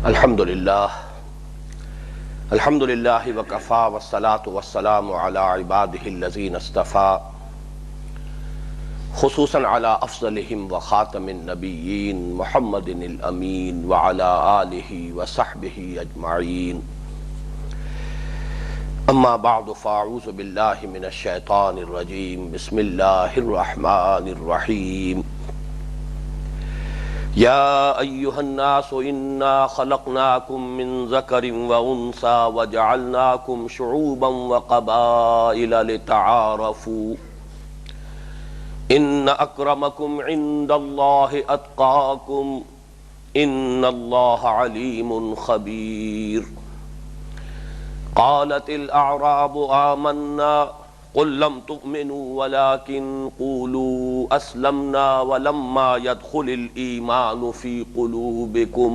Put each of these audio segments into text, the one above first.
الحمدللہ وکفا والصلاة والسلام علی عبادہ الذین اصطفیٰ خصوصاً علی افضلہم وخاتم النبیین محمد الامین وعلی آلہ وصحبہ اجمعین اما بعد فاعوذ باللہ من الشیطان الرجیم بسم اللہ الرحمن الرحیم یا ایہا الناس انا خلقناکم من ذکر وانثی وجعلناکم شعوبا وقبائل لتعارفوا ان اکرمکم عند اللہ اتقاکم ان اللہ علیم خبیر قالت الاعراب آمنا قل لم تؤمنوا ولكن قولوا اسلمنا ولما يدخل الايمان في قلوبكم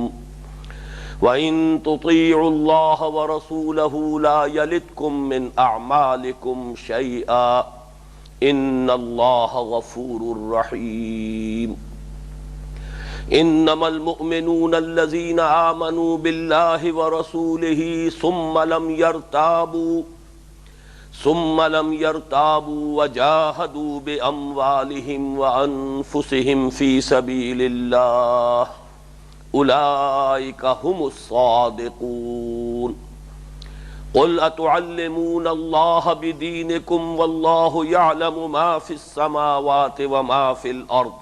وان تطيعوا الله ورسوله لا يلتكم من اعمالكم شيئا ان الله غفور رحيم انما المؤمنون الذين آمنوا بالله ورسوله ثم لم يرتابوا وجاهدوا بأموالهم وأنفسهم في سبيل الله أولئك هم الصادقون قل أتعلمون الله بدينكم والله يعلم ما في السماوات وما في الأرض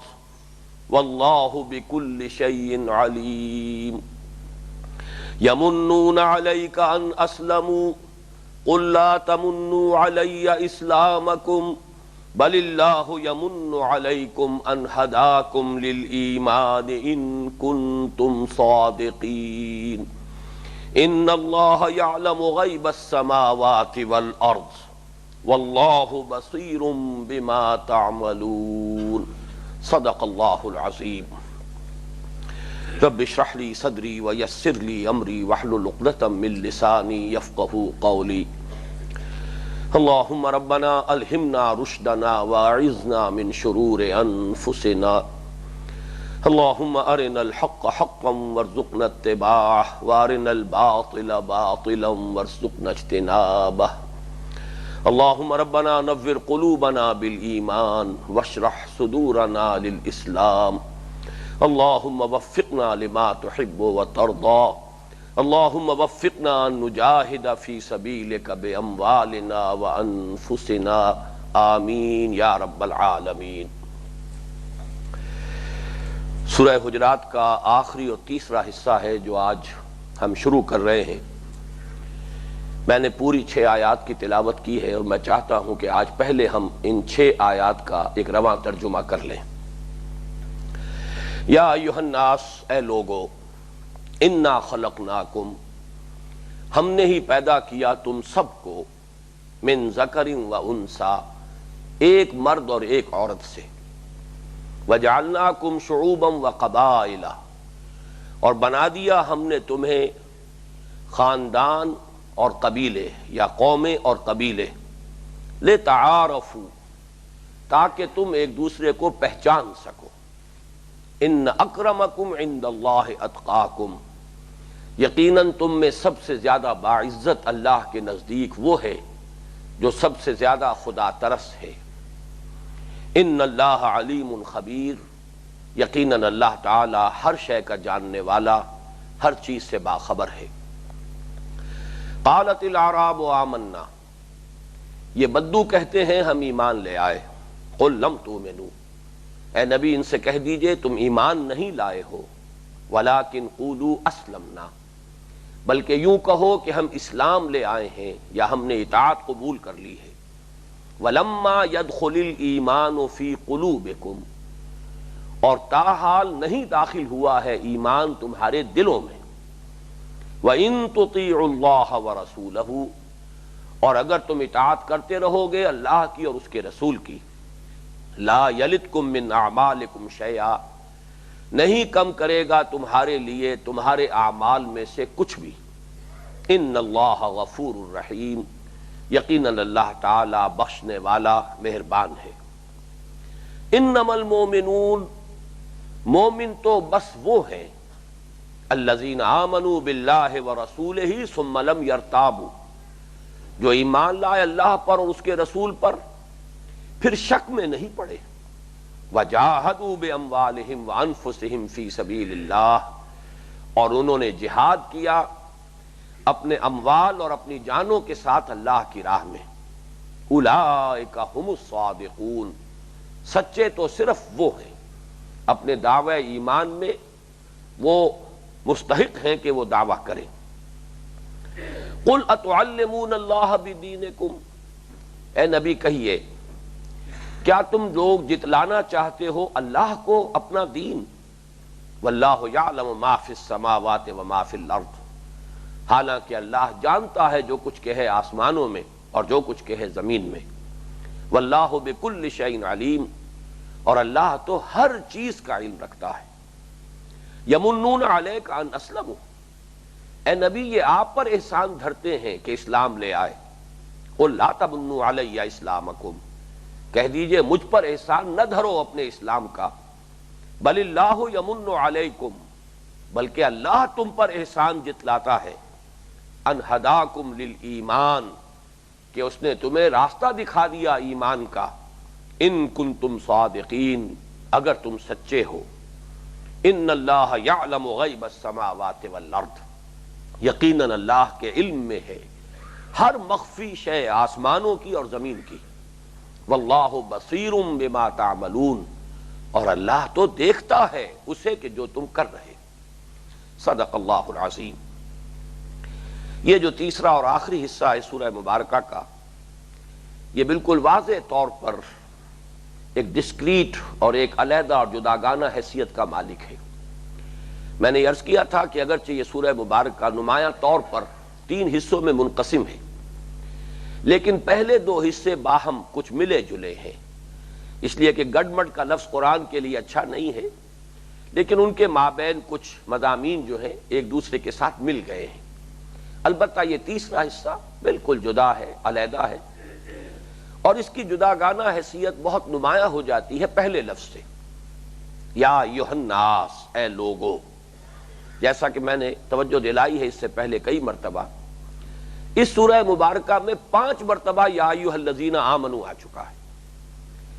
والله بكل شيء عليم يمنون عليك أن أسلموا قل لا تمنوا علي إسلامكم بل الله يمن عليكم أن هداكم للإيمان إن كنتم صادقين إن الله يعلم غيب السماوات والأرض والله بصير بما تعملون صدق الله العظيم رب اشرح لي صدري ويسر لي امري واحلل عقدة من لساني يفقهوا قولي اللهم ربنا الهمنا رشدنا واعذنا من شرور انفسنا اللهم ارنا الحق حقا وارزقنا اتباعه وارنا الباطل باطلا وارزقنا اجتنابه اللهم ربنا نور قلوبنا بالإيمان واشرح صدورنا للإسلام اللهم وفقنا لما تحب وترضى اللهم وفقنا أن نجاهد في سبيلك بأموالنا وأنفسنا آمين يا رب العالمين۔ سورہ حجرات کا آخری اور تیسرا حصہ ہے جو آج ہم شروع کر رہے ہیں۔ میں نے پوری 6 آیات کی تلاوت کی ہے اور میں چاہتا ہوں کہ آج پہلے ہم ان 6 آیات کا ایک رواں ترجمہ کر لیں۔ یا ایھا الناس، اے لوگو، انا خلقناکم، ہم نے ہی پیدا کیا تم سب کو، من ذکر و انثی، ایک مرد اور ایک عورت سے، وجعلناکم شعوبا و قبائل، اور بنا دیا ہم نے تمہیں خاندان اور قبیلے یا قومیں اور قبیلے، لتعارفوا، تاکہ تم ایک دوسرے کو پہچان سکو، ان اکرمکم عند اللہ اتقاکم، یقیناً تم میں سب سے زیادہ باعزت اللہ کے نزدیک وہ ہے جو سب سے زیادہ خدا ترس ہے، ان اللہ علیم خبیر، یقیناً اللہ تعالی ہر شے کا جاننے والا، ہر چیز سے باخبر ہے۔ قالت الاعراب آمنا، یہ بدو کہتے ہیں ہم ایمان لے آئے، قل لم تؤمنوا، اے نبی ان سے کہہ دیجئے تم ایمان نہیں لائے ہو، ولکن قولوا اسلمنا، بلکہ یوں کہو کہ ہم اسلام لے آئے ہیں یا ہم نے اطاعت قبول کر لی ہے، ولما يدخل الایمان فی قلوبکم، اور تاحال نہیں داخل ہوا ہے ایمان تمہارے دلوں میں، وَإِن تُطِيعُوا اللَّهَ وَرَسُولَهُ، اور اگر تم اطاعت کرتے رہو گے اللہ کی اور اس کے رسول کی، لا يَلِتْكُم مِّنْ أَعْمَالِكُمْ شَيْئًا، نہیں کم کرے گا تمہارے لیے تمہارے اعمال میں سے کچھ بھی، ان اللہ غفور الرحیم، یقیناً اللہ تعالی بخشنے والا مہربان ہے۔ انما المومنون، مومن تو بس وہ ہیں، الذین آمنوا باللہ ورسولہ ثم لم یرتابوا، جو ایمان لائے اللہ پر اور اس کے رسول پر پھر شک میں نہیں پڑے، وجاہدوا باموالہم وانفسہم فی سبیل اللہ، اور انہوں نے جہاد کیا اپنے اموال اور اپنی جانوں کے ساتھ اللہ کی راہ میں، اولئک ھم الصادقون، سچے تو صرف وہ ہیں، اپنے دعوی ایمان میں وہ مستحق ہیں کہ وہ دعویٰ کریں۔ قل اتعلمون اللہ بدینکم، اے نبی کہیے کیا تم لوگ جتلانا چاہتے ہو اللہ کو اپنا دین، واللہ یعلم ما فی السماوات وما فی الارض، حالانکہ اللہ جانتا ہے جو کچھ کہ ہے آسمانوں میں اور جو کچھ کہ ہے زمین میں، واللہ بکل شیء علیم، اور اللہ تو ہر چیز کا علم رکھتا ہے۔ یمنون علیک ان اسلموا، اے نبی یہ آپ پر احسان دھرتے ہیں کہ اسلام لے آئے، قل لا تمنوا علی اسلامکم، کہہ دیجئے مجھ پر احسان نہ دھرو اپنے اسلام کا، بل اللہ یمن علیکم، بلکہ اللہ تم پر احسان جتلاتا ہے، ان ہداکم للایمان، کہ اس نے تمہیں راستہ دکھا دیا ایمان کا، ان کنتم صادقین، اگر تم سچے ہو، ان اللہ یعلم غیب السماوات والارض، یقیناً اللہ کے علم میں ہے ہر مخفی شے آسمانوں کی اور زمین کی، واللہ بصیر بما تعملون، اور اللہ تو دیکھتا ہے اسے کہ جو تم کر رہے۔ صدق اللہ العظیم۔ یہ جو تیسرا اور آخری حصہ ہے سورہ مبارکہ کا، یہ بالکل واضح طور پر ایک ڈسکریٹ اور ایک علیحدہ اور جداگانہ حیثیت کا مالک ہے۔ میں نے عرض کیا تھا کہ اگرچہ یہ سورہ مبارکہ نمایاں طور پر 3 حصوں میں منقسم ہے، لیکن پہلے 2 حصے باہم کچھ ملے جلے ہیں، اس لیے کہ گڈمڈ کا لفظ قرآن کے لیے اچھا نہیں ہے، لیکن ان کے مابین کچھ مضامین جو ہیں ایک دوسرے کے ساتھ مل گئے ہیں۔ البتہ یہ تیسرا حصہ بالکل جدا ہے، علیحدہ ہے، اور اس کی جداگانہ حیثیت بہت نمایاں ہو جاتی ہے پہلے لفظ سے، یا ایھا الناس، اے لوگو، جیسا کہ میں نے توجہ دلائی ہے اس سے پہلے کئی مرتبہ، اس سورہ مبارکہ میں 5 مرتبہ یا ایھا الذین آمنوا آ چکا ہے،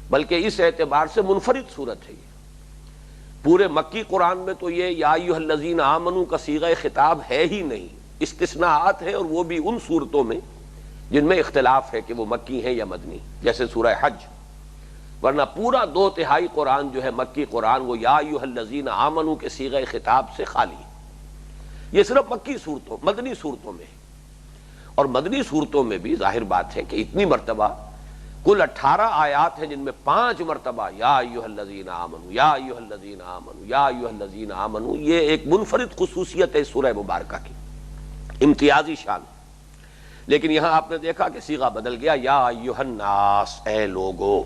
بلکہ اس اعتبار سے منفرد صورت ہے یہ۔ پورے مکی قرآن میں تو یہ یا ایھا الذین آمنوا کا صیغہ خطاب ہے ہی نہیں، استثناءات ہیں، اور وہ بھی ان صورتوں میں جن میں اختلاف ہے کہ وہ مکی ہیں یا مدنی، جیسے سورہ حج، ورنہ پورا 2/3 قرآن جو ہے مکی قرآن وہ یا ایھا الذین آمنوا کے صیغہ خطاب سے خالی ہے۔ یہ صرف مکی صورتوں، مدنی صورتوں میں ہے، اور مدنی صورتوں میں بھی ظاہر بات ہے کہ اتنی مرتبہ کل 18 آیات ہیں جن میں 5 مرتبہ یا ایھا الذین آمنوا، یا ایھا الذین آمنوا، یا ایھا الذین آمنوا، یہ ایک منفرد خصوصیت ہے سورہ مبارکہ کی، امتیازی شان۔ لیکن یہاں آپ نے دیکھا کہ صیغہ بدل گیا، یا ایھا الناس، اے لوگو،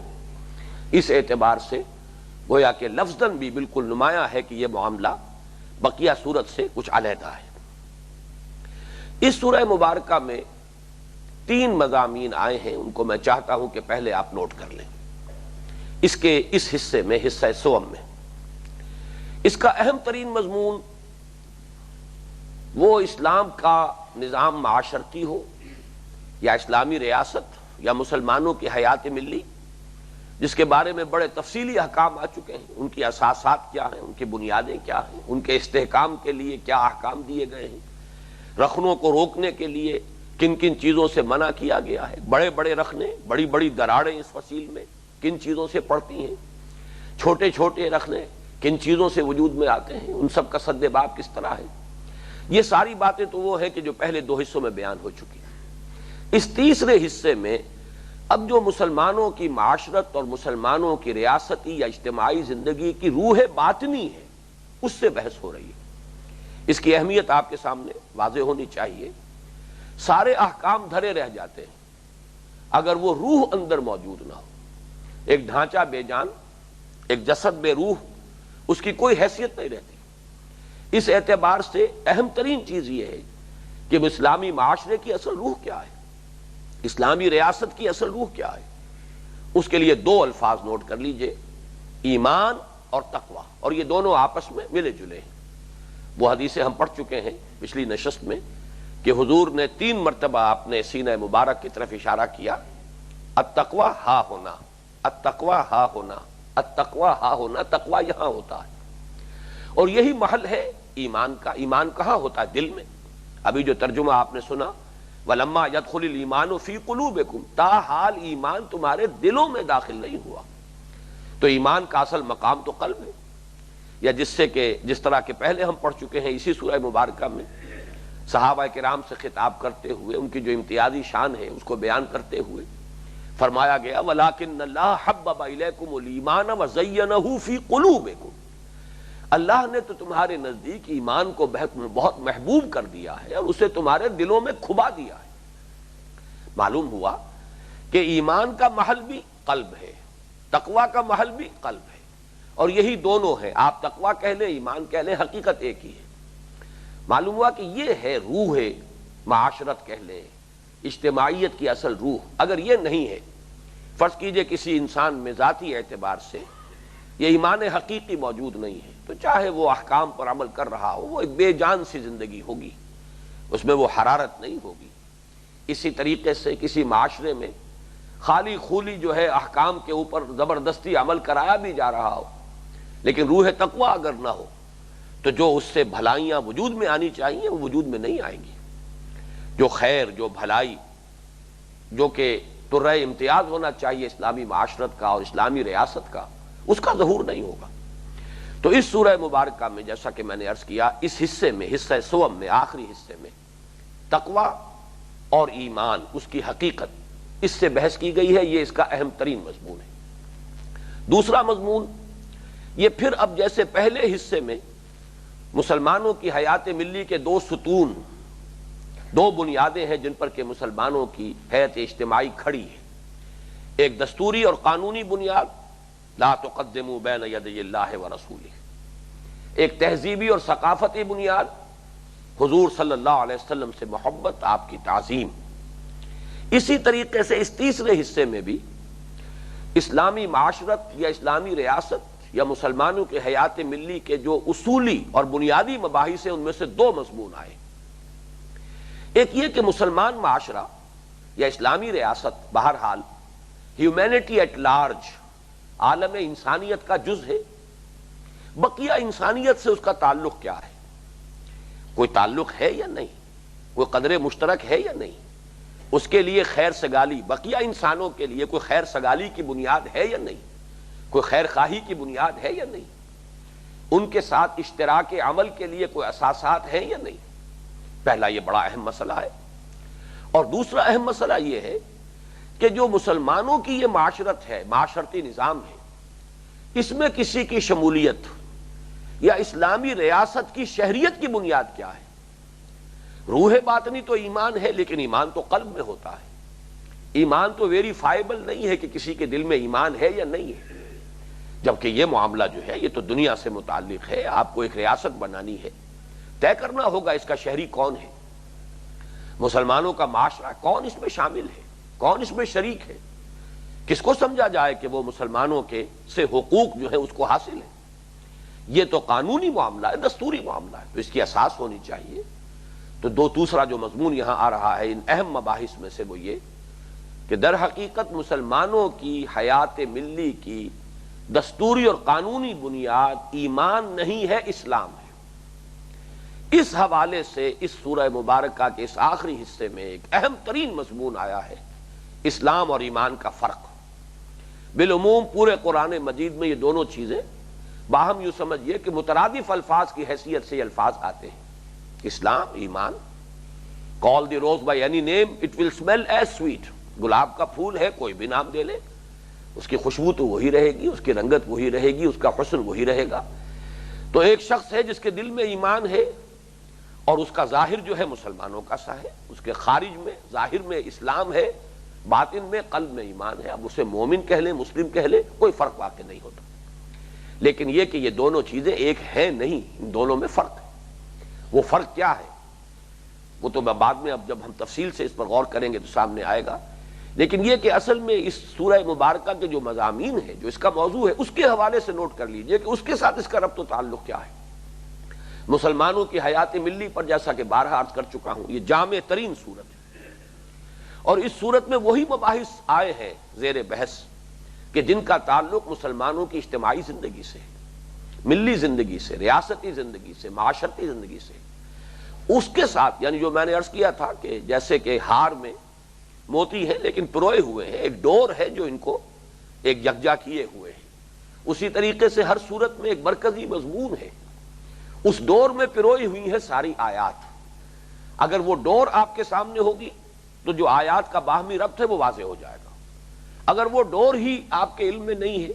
اس اعتبار سے گویا کہ لفظاً بھی بالکل نمایاں ہے کہ یہ معاملہ بقیہ صورت سے کچھ علیحدہ ہے۔ اس سورہ مبارکہ میں 3 مضامین آئے ہیں، ان کو میں چاہتا ہوں کہ پہلے آپ نوٹ کر لیں۔ اس حصے میں، حصہ سوم میں، اس کا اہم ترین مضمون وہ اسلام کا نظام معاشرتی ہو، یا اسلامی ریاست، یا مسلمانوں کی حیات ملی، جس کے بارے میں بڑے تفصیلی احکام آ چکے ہیں، ان کی اساسات کیا ہیں، ان کی بنیادیں کیا ہیں، ان کے استحکام کے لیے کیا احکام دیے گئے ہیں، رخنوں کو روکنے کے لیے کن کن چیزوں سے منع کیا گیا ہے، بڑے بڑے رخنے، بڑی بڑی دراڑیں اس فصیل میں کن چیزوں سے پڑتی ہیں، چھوٹے چھوٹے رخنے کن چیزوں سے وجود میں آتے ہیں، ان سب کا سد باب کس طرح ہے۔ یہ ساری باتیں تو وہ ہے کہ جو پہلے 2 حصوں میں بیان ہو چکی ہیں۔ اس تیسرے حصے میں اب جو مسلمانوں کی معاشرت اور مسلمانوں کی ریاستی یا اجتماعی زندگی کی روح باطنی ہے، اس سے بحث ہو رہی ہے۔ اس کی اہمیت آپ کے سامنے واضح ہونی چاہیے۔ سارے احکام دھرے رہ جاتے ہیں اگر وہ روح اندر موجود نہ ہو۔ ایک ڈھانچہ بے جان، ایک جسد بے روح، اس کی کوئی حیثیت نہیں رہتی۔ اس اعتبار سے اہم ترین چیز یہ ہے کہ اسلامی معاشرے کی اصل روح کیا ہے، اسلامی ریاست کی اصل روح کیا ہے۔ اس کے لیے 2 الفاظ نوٹ کر لیجئے، ایمان اور تقوی، اور یہ دونوں آپس میں ملے جلے ہیں۔ وہ حدیثیں ہم پڑھ چکے ہیں پچھلی نشست میں کہ حضور نے 3 مرتبہ اپنے سینہ مبارک کی طرف اشارہ کیا، التقوی ہا ہونا، التقوی ہا ہونا، التقوی ہا ہونا، تقوی یہاں ہوتا ہے، اور یہی محل ہے ایمان کا۔ ایمان کہاں ہوتا ہے؟ دل میں۔ ابھی جو ترجمہ آپ نے سنا وَلَمَّا يَدْخُلِ الْإِيمَانُ فِي قُلُوبِكُمْ، تاحال ایمان تمہارے دلوں میں داخل نہیں ہوا۔ تو ایمان کا اصل مقام تو قلب ہے، یا جس طرح کہ پہلے ہم پڑھ چکے ہیں اسی سورہ مبارکہ میں صحابہ کرام سے خطاب کرتے ہوئے ان کی جو امتیازی شان ہے اس کو بیان کرتے ہوئے فرمایا گیا وَلَٰكِنَّ اللَّهَ حَبَّبَ إِلَيْكُمُ الْإِيمَانَ وَزَيَّنَهُ فِي قُلُوبِكُمْ، اللہ نے تو تمہارے نزدیک ایمان کو بہت محبوب کر دیا ہے اور اسے تمہارے دلوں میں کھبا دیا ہے۔ معلوم ہوا کہ ایمان کا محل بھی قلب ہے، تقوی کا محل بھی قلب ہے، اور یہی دونوں ہیں، آپ تقوی کہہ لیں ایمان کہہ لیں، حقیقت ایک ہی ہے۔ معلوم ہوا کہ یہ ہے روح معاشرت کہہ لیں، اجتماعیت کی اصل روح۔ اگر یہ نہیں ہے، فرض کیجئے کسی انسان میں ذاتی اعتبار سے یہ ایمان حقیقی موجود نہیں ہے، تو چاہے وہ احکام پر عمل کر رہا ہو، وہ ایک بے جان سی زندگی ہوگی، اس میں وہ حرارت نہیں ہوگی۔ اسی طریقے سے کسی معاشرے میں خالی خولی جو ہے احکام کے اوپر زبردستی عمل کرایا بھی جا رہا ہو، لیکن روح تقوی اگر نہ ہو تو جو اس سے بھلائیاں وجود میں آنی چاہیے وہ وجود میں نہیں آئیں گی۔ جو خیر، جو بھلائی، جو کہ ترہ امتیاز ہونا چاہیے اسلامی معاشرت کا اور اسلامی ریاست کا، اس کا ظہور نہیں ہوگا۔ تو اس سورہ مبارکہ میں جیسا کہ میں نے عرض کیا، اس حصے میں، حصہ سوم میں، آخری حصے میں تقوی اور ایمان، اس کی حقیقت، اس سے بحث کی گئی ہے۔ یہ اس کا اہم ترین مضمون ہے۔ دوسرا مضمون یہ پھر اب جیسے پہلے حصے میں مسلمانوں کی حیات ملی کے 2 ستون، 2 بنیادیں ہیں جن پر کہ مسلمانوں کی حیات اجتماعی کھڑی ہے، ایک دستوری اور قانونی بنیاد، لا تقدموا بین یدی اللہ ورسولہ، ایک تہذیبی اور ثقافتی بنیاد، حضور صلی اللہ علیہ وسلم سے محبت، آپ کی تعظیم۔ اسی طریقے سے اس تیسرے حصے میں بھی اسلامی معاشرت یا اسلامی ریاست یا مسلمانوں کے حیات ملی کے جو اصولی اور بنیادی مباحث ہیں ان میں سے 2 مضمون آئے۔ ایک یہ کہ مسلمان معاشرہ یا اسلامی ریاست بہرحال ہیومینٹی ایٹ لارج، عالم انسانیت کا جز ہے، بقیہ انسانیت سے اس کا تعلق کیا ہے؟ کوئی تعلق ہے یا نہیں؟ کوئی قدر مشترک ہے یا نہیں؟ اس کے لیے خیر سگالی، بقیہ انسانوں کے لیے کوئی خیر سگالی کی بنیاد ہے یا نہیں؟ کوئی خیر خواہی کی بنیاد ہے یا نہیں؟ ان کے ساتھ اشتراک عمل کے لیے کوئی اساسات ہیں یا نہیں؟ پہلا یہ بڑا اہم مسئلہ ہے۔ اور دوسرا اہم مسئلہ یہ ہے کہ جو مسلمانوں کی یہ معاشرت ہے، معاشرتی نظام ہے، اس میں کسی کی شمولیت یا اسلامی ریاست کی شہریت کی بنیاد کیا ہے؟ روح باطنی تو ایمان ہے، لیکن ایمان تو قلب میں ہوتا ہے۔ ایمان تو ویریفائیبل نہیں ہے کہ کسی کے دل میں ایمان ہے یا نہیں ہے، جبکہ یہ معاملہ جو ہے یہ تو دنیا سے متعلق ہے۔ آپ کو ایک ریاست بنانی ہے، طے کرنا ہوگا اس کا شہری کون ہے، مسلمانوں کا معاشرہ کون اس میں شامل ہے، کون اس میں شریک ہے، کس کو سمجھا جائے کہ وہ مسلمانوں کے سے حقوق جو ہے اس کو حاصل ہے۔ یہ تو قانونی معاملہ ہے، دستوری معاملہ ہے، تو اس کی اساس ہونی چاہیے۔ تو دوسرا جو مضمون یہاں آ رہا ہے ان اہم مباحث میں سے وہ یہ کہ در حقیقت مسلمانوں کی حیات ملی کی دستوری اور قانونی بنیاد ایمان نہیں ہے، اسلام ہے۔ اس حوالے سے اس سورہ مبارکہ کے اس آخری حصے میں ایک اہم ترین مضمون آیا ہے، اسلام اور ایمان کا فرق۔ بالعموم پورے قرآن مجید میں یہ دونوں چیزیں باہم یوں سمجھیے کہ مترادف الفاظ کی حیثیت سے یہ الفاظ آتے ہیں، اسلام، ایمان۔ Call the rose by any name it will smell as sweet, گلاب کا پھول ہے کوئی بھی نام دے لے، اس کی خوشبو تو وہی رہے گی، اس کی رنگت وہی رہے گی، اس کا حسن وہی رہے گا۔ تو ایک شخص ہے جس کے دل میں ایمان ہے اور اس کا ظاہر جو ہے مسلمانوں کا سا ہے، اس کے خارج میں ظاہر میں اسلام ہے، باطن میں قلب میں ایمان ہے، اب اسے مومن کہہ لیں، مسلم کہہ لیں، کوئی فرق واقع نہیں ہوتا۔ لیکن یہ کہ یہ دونوں چیزیں ایک ہیں نہیں، ان دونوں میں فرق ہے۔ وہ فرق کیا ہے وہ تو بعد میں اب جب ہم تفصیل سے اس پر غور کریں گے تو سامنے آئے گا، لیکن یہ کہ اصل میں اس سورہ مبارکہ کے جو مضامین ہیں، جو اس کا موضوع ہے، اس کے حوالے سے نوٹ کر لیجئے کہ اس کے ساتھ اس کا ربط و تعلق کیا ہے۔ مسلمانوں کی حیات ملی پر جیسا کہ بارہا عرض کر چکا ہوں یہ جامع ترین صورت ہے، اور اس صورت میں وہی مباحث آئے ہیں زیر بحث کہ جن کا تعلق مسلمانوں کی اجتماعی زندگی سے، ملی زندگی سے، ریاستی زندگی سے، معاشرتی زندگی سے، اس کے ساتھ یعنی جو میں نے عرض کیا تھا کہ جیسے کہ ہار میں موتی ہے لیکن پروئے ہوئے ہیں، ایک ڈور ہے جو ان کو ایک یکجا کیے ہوئے ہیں، اسی طریقے سے ہر صورت میں ایک مرکزی مضمون ہے، اس ڈور میں پروئی ہوئی ہیں ساری آیات۔ اگر وہ ڈور آپ کے سامنے ہوگی تو جو آیات کا باہمی ربط ہے وہ واضح ہو جائے گا، اگر وہ ڈور ہی آپ کے علم میں نہیں ہے،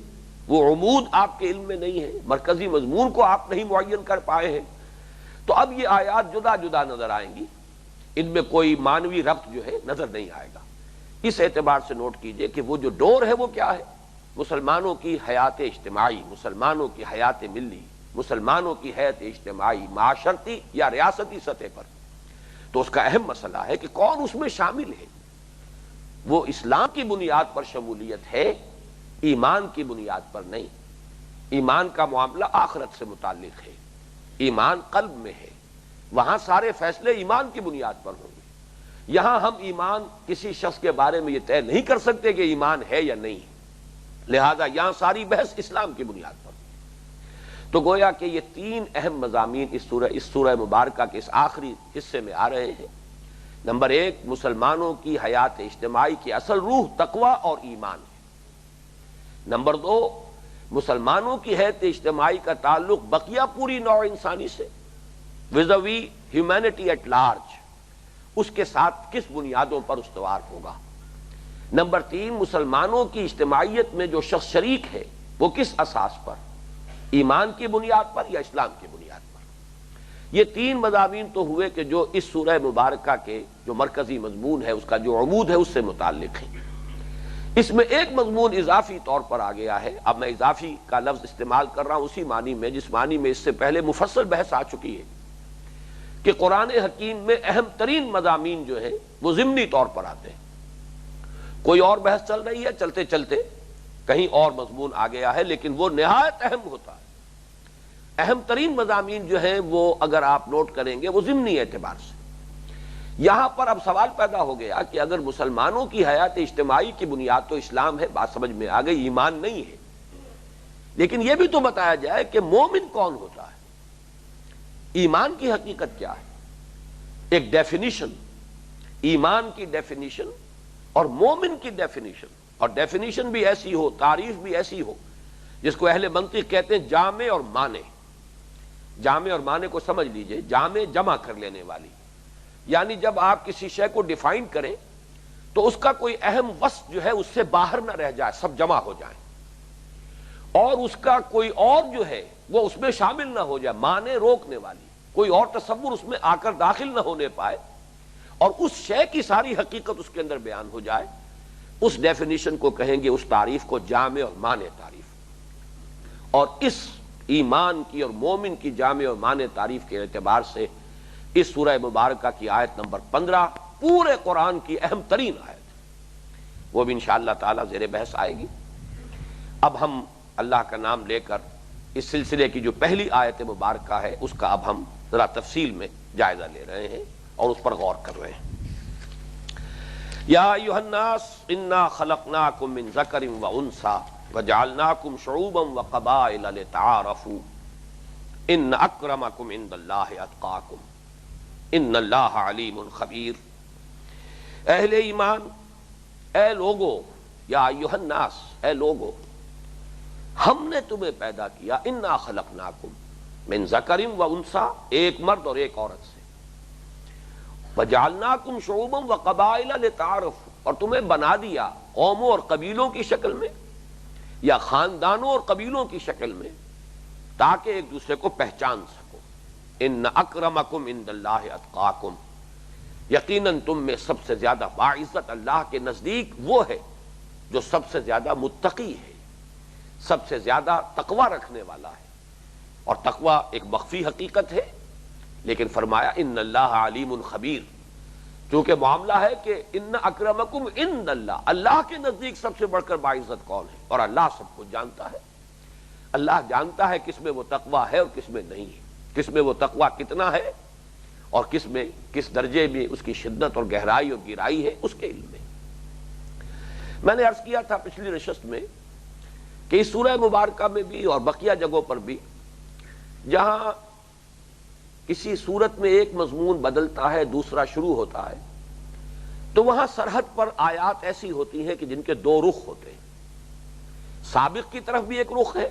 وہ عمود آپ کے علم میں نہیں ہے، مرکزی مضمون کو آپ نہیں معین کر پائے ہیں، تو اب یہ آیات جدا جدا نظر آئیں گی، ان میں کوئی معنوی ربط جو ہے نظر نہیں آئے گا۔ اس اعتبار سے نوٹ کیجئے کہ وہ جو ڈور ہے وہ کیا ہے؟ مسلمانوں کی حیات اجتماعی، مسلمانوں کی حیات ملی، مسلمانوں کی حیات اجتماعی معاشرتی یا ریاستی سطح پر، تو اس کا اہم مسئلہ ہے کہ کون اس میں شامل ہے۔ وہ اسلام کی بنیاد پر شمولیت ہے، ایمان کی بنیاد پر نہیں۔ ایمان کا معاملہ آخرت سے متعلق ہے، ایمان قلب میں ہے، وہاں سارے فیصلے ایمان کی بنیاد پر ہوں گے۔ یہاں ہم ایمان کسی شخص کے بارے میں یہ طے نہیں کر سکتے کہ ایمان ہے یا نہیں، لہذا یہاں ساری بحث اسلام کی بنیاد پر۔ تو گویا کہ یہ تین اہم مضامین اس سورہ مبارکہ کے اس آخری حصے میں آ رہے ہیں۔ نمبر ایک، مسلمانوں کی حیات اجتماعی کی اصل روح تقوی اور ایمان ہے۔ نمبر دو، مسلمانوں کی حیات اجتماعی کا تعلق بقیہ پوری نوع انسانی سے، وزوی ہیومینٹی ایٹ لارج، اس کے ساتھ کس بنیادوں پر استوار ہوگا۔ نمبر تین، مسلمانوں کی اجتماعیت میں جو شخص شریک ہے وہ کس اساس پر، ایمان کی بنیاد پر یا اسلام کی بنیاد پر۔ یہ تین مضامین تو ہوئے کہ جو اس سورہ مبارکہ کے جو مرکزی مضمون ہے، اس کا جو عمود ہے، اس سے متعلق ہے۔ اس میں ایک مضمون اضافی طور پر آ گیا ہے، اب میں اضافی کا لفظ استعمال کر رہا ہوں اسی معنی میں جس معنی میں اس سے پہلے مفصل بحث آ چکی ہے کہ قرآن حکیم میں اہم ترین مضامین جو ہیں وہ ضمنی طور پر آتے ہیں۔ کوئی اور بحث چل رہی ہے، چلتے چلتے کہیں اور مضمون آ گیا ہے، لیکن وہ نہایت اہم ہوتا ہے۔ اہم ترین مضامین جو ہیں وہ اگر آپ نوٹ کریں گے وہ ضمنی اعتبار سے۔ یہاں پر اب سوال پیدا ہو گیا کہ اگر مسلمانوں کی حیات اجتماعی کی بنیاد تو اسلام ہے، بات سمجھ میں آ گئی، ایمان نہیں ہے، لیکن یہ بھی تو بتایا جائے کہ مومن کون ہوتا ہے، ایمان کی حقیقت کیا ہے۔ ایک ڈیفینیشن، ایمان کی ڈیفینیشن اور مومن کی ڈیفینیشن، اور ڈیفینیشن بھی ایسی ہو، تعریف بھی ایسی ہو جس کو اہل منطق کہتے ہیں جامع اور مانع۔ جامع اور مانع کو سمجھ لیجئے، جامع جمع کر لینے والی، یعنی جب آپ کسی شے کو ڈیفائن کریں تو اس کا کوئی اہم وصف جو ہے اس سے باہر نہ رہ جائے، سب جمع ہو جائیں، اور اس کا کوئی اور جو ہے وہ اس میں شامل نہ ہو جائے، مانع روکنے والی، کوئی اور تصور اس میں آ کر داخل نہ ہونے پائے، اور اس شے کی ساری حقیقت اس کے اندر بیان ہو جائے، اس ڈیفینیشن کو کہیں گے، اس تعریف کو جامع اور مانع تعریف۔ اور اس ایمان کی اور مومن کی جامع اور مانع تعریف کے اعتبار سے اس سورہ مبارکہ کی آیت نمبر 15 پورے قرآن کی اہم ترین آیت، وہ بھی انشاءاللہ تعالی زیر بحث آئے گی۔ اب ہم اللہ کا نام لے کر اس سلسلے کی جو پہلی آیت مبارکہ ہے اس کا اب ہم ذرا تفصیل میں جائزہ لے رہے ہیں اور اس پر غور کر رہے ہیں۔ یا ایھا الناس انا خلقناکم من ذکر و انثی وجعلناکم شعوبا وقبائل لتعارفوا ان اکرمکم عند اللہ اتقاکم ان اللہ علیم خبیر۔ اہل ایمان، اے لوگو، یا ایھا الناس، اے لوگو، ہم نے تمہیں پیدا کیا، انا خلقناکم من ذکر و انثی، ایک مرد اور ایک عورت سے، وجعلناکم شعوبا وقبائل لتعارفوا، اور تمہیں بنا دیا قوموں اور قبیلوں کی شکل میں یا خاندانوں اور قبیلوں کی شکل میں تاکہ ایک دوسرے کو پہچان سکو۔ ان اکرمکم عند اللہ اتقاکم، یقیناً تم میں سب سے زیادہ باعزت اللہ کے نزدیک وہ ہے جو سب سے زیادہ متقی ہے، سب سے زیادہ تقوی رکھنے والا ہے۔ اور تقوی ایک مخفی حقیقت ہے، لیکن فرمایا ان اللہ علیم خبیر، چونکہ معاملہ ہے کہ ان اکرمکم عند اللہ، اللہ کے نزدیک سب سے بڑھ کر باعزت کون ہے، اور اللہ سب کو جانتا ہے۔ اللہ جانتا ہے کس میں وہ تقوی ہے اور کس میں نہیں ہے۔ کس میں وہ تقوی کتنا ہے اور کس میں کس درجے میں اس کی شدت اور گہرائی اور گہرائی ہے، اس کے علم میں۔ میں نے عرض کیا تھا پچھلی نشست میں کہ اس سورہ مبارکہ میں بھی اور بقیہ جگہوں پر بھی جہاں کسی صورت میں ایک مضمون بدلتا ہے دوسرا شروع ہوتا ہے، تو وہاں سرحد پر آیات ایسی ہوتی ہیں کہ جن کے دو رخ ہوتے ہیں، سابق کی طرف بھی ایک رخ ہے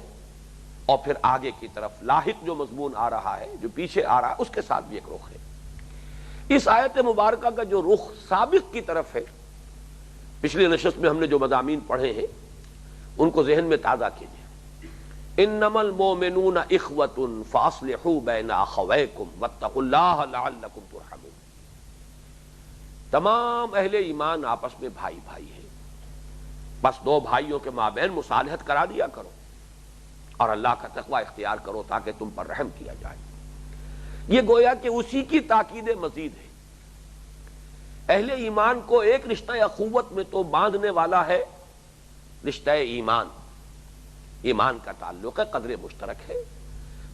اور پھر آگے کی طرف لاحق جو مضمون آ رہا ہے، جو پیچھے آ رہا ہے، اس کے ساتھ بھی ایک رخ ہے۔ اس آیت مبارکہ کا جو رخ سابق کی طرف ہے، پچھلی نشست میں ہم نے جو مضامین پڑھے ہیں ان کو ذہن میں تازہ کیجیے۔ انما المؤمنون اخوۃ فاصلحوا بین اخویکم واتقوا اللہ لعلکم ترحمون۔ تمام اہل ایمان آپس میں بھائی بھائی ہیں، بس دو بھائیوں کے مابین مصالحت کرا دیا کرو اور اللہ کا تقوی اختیار کرو تاکہ تم پر رحم کیا جائے۔ یہ گویا کہ اسی کی تاکید مزید ہے۔ اہل ایمان کو ایک رشتہ اخوت میں تو باندھنے والا ہے رشتہ ایمان، ایمان کا تعلق ہے، قدر مشترک ہے۔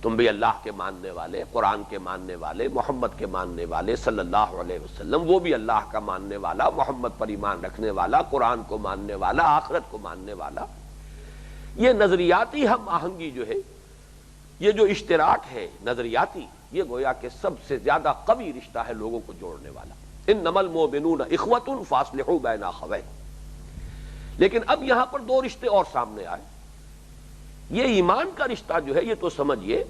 تم بھی اللہ کے ماننے والے، قرآن کے ماننے والے، محمد کے ماننے والے صلی اللہ علیہ وسلم، وہ بھی اللہ کا ماننے والا، محمد پر ایمان رکھنے والا، قرآن کو ماننے والا، آخرت کو ماننے والا۔ یہ نظریاتی ہم آہنگی جو ہے، یہ جو اشتراک ہے نظریاتی، یہ گویا کہ سب سے زیادہ قوی رشتہ ہے لوگوں کو جوڑنے والا۔ انما المؤمنون اخوۃ فاصلحوا بین اخویکم۔ لیکن اب یہاں پر دو رشتے اور سامنے آئے۔ یہ ایمان کا رشتہ جو ہے یہ تو سمجھیے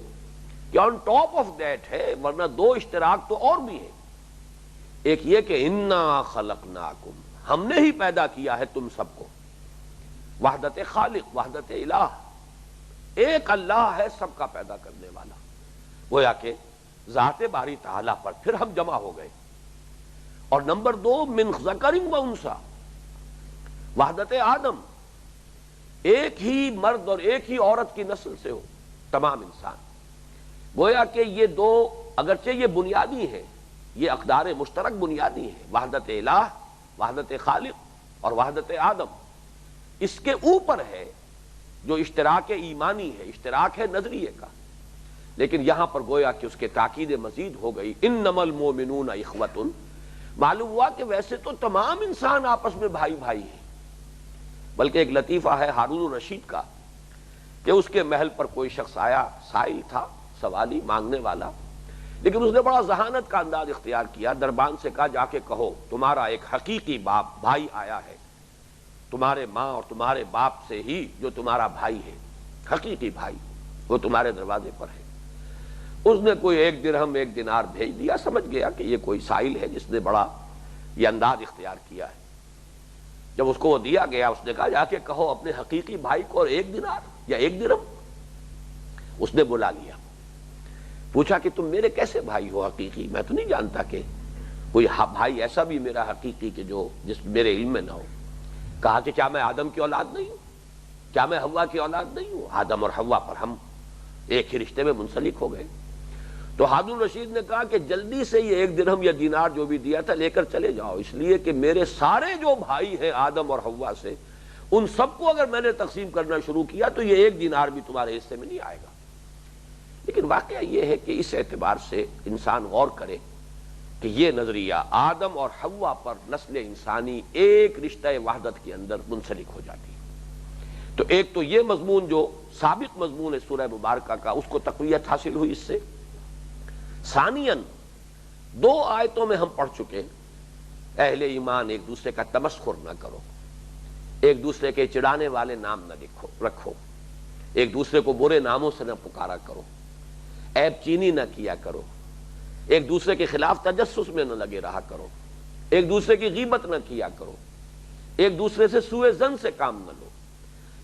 کہ آن ٹاپ آف دیٹ ہے، ورنہ دو اشتراک تو اور بھی ہیں۔ ایک یہ کہ انا خلقناکم، ہم نے ہی پیدا کیا ہے تم سب کو، وحدت خالق، وحدت الہ، ایک اللہ ہے سب کا پیدا کرنے والا، گویا کہ ذات باری تعالیٰ پر پھر ہم جمع ہو گئے۔ اور نمبر دو من ذکر و انثی، وحدت آدم، ایک ہی مرد اور ایک ہی عورت کی نسل سے ہو تمام انسان۔ گویا کہ یہ دو اگرچہ یہ بنیادی ہیں، یہ اقدار مشترک بنیادی ہیں، وحدت الہ، وحدت خالق اور وحدت آدم۔ اس کے اوپر ہے جو اشتراک ایمانی ہے، اشتراک ہے نظریے کا، لیکن یہاں پر گویا کہ اس کے تاکید مزید ہو گئی، انما المؤمنون اخوۃ۔ معلوم ہوا کہ ویسے تو تمام انسان آپس میں بھائی بھائی ہیں، بلکہ ایک لطیفہ ہے ہارون الرشید کا کہ اس کے محل پر کوئی شخص آیا، سائل تھا، سوالی مانگنے والا، لیکن اس نے بڑا ذہانت کا انداز اختیار کیا، دربان سے کہا جا کے کہو تمہارا ایک حقیقی باپ بھائی آیا ہے، تمہارے ماں اور تمہارے باپ سے ہی جو تمہارا بھائی ہے، حقیقی بھائی، وہ تمہارے دروازے پر ہے۔ اس نے کوئی 1 درہم 1 دینار بھیج دیا، سمجھ گیا کہ یہ کوئی سائل ہے جس نے بڑا یہ انداز اختیار کیا ہے۔ جب اس کو وہ دیا گیا، اس نے کہا جا کے کہو اپنے حقیقی بھائی کو 1 دینار یا 1 درہم۔ اس نے بلا لیا، پوچھا کہ تم میرے کیسے بھائی ہو حقیقی؟ میں تو نہیں جانتا کہ کوئی بھائی ایسا بھی میرا حقیقی کہ جو جس میرے علم میں نہ ہو۔ کہا کہ کیا میں آدم کی اولاد نہیں ہوں؟ کیا میں حوا کی اولاد نہیں ہوں؟ آدم اور حوا پر ہم ایک ہی رشتے میں منسلک ہو گئے۔ تو ہارون رشید نے کہا کہ جلدی سے یہ 1 درہم یا دینار جو بھی دیا تھا لے کر چلے جاؤ، اس لیے کہ میرے سارے جو بھائی ہیں آدم اور حوا سے، ان سب کو اگر میں نے تقسیم کرنا شروع کیا تو یہ 1 دینار بھی تمہارے حصے میں نہیں آئے گا۔ لیکن واقعہ یہ ہے کہ اس اعتبار سے انسان غور کرے کہ یہ نظریہ آدم اور حوا پر نسل انسانی ایک رشتہ وحدت کے اندر منسلک ہو جاتی ہے۔ تو ایک تو یہ مضمون جو سابق مضمون ہے سورہ مبارکہ کا، اس کو تقویت حاصل ہوئی اس سے۔ ثانیاً 2 آیتوں میں ہم پڑھ چکے، اہل ایمان ایک دوسرے کا تمسخر نہ کرو، ایک دوسرے کے چڑھانے والے نام نہ رکھو، ایک دوسرے کو برے ناموں سے نہ پکارا کرو، عیب چینی نہ کیا کرو، ایک دوسرے کے خلاف تجسس میں نہ لگے رہا کرو، ایک دوسرے کی غیبت نہ کیا کرو، ایک دوسرے سے سوء ظن سے کام نہ لو۔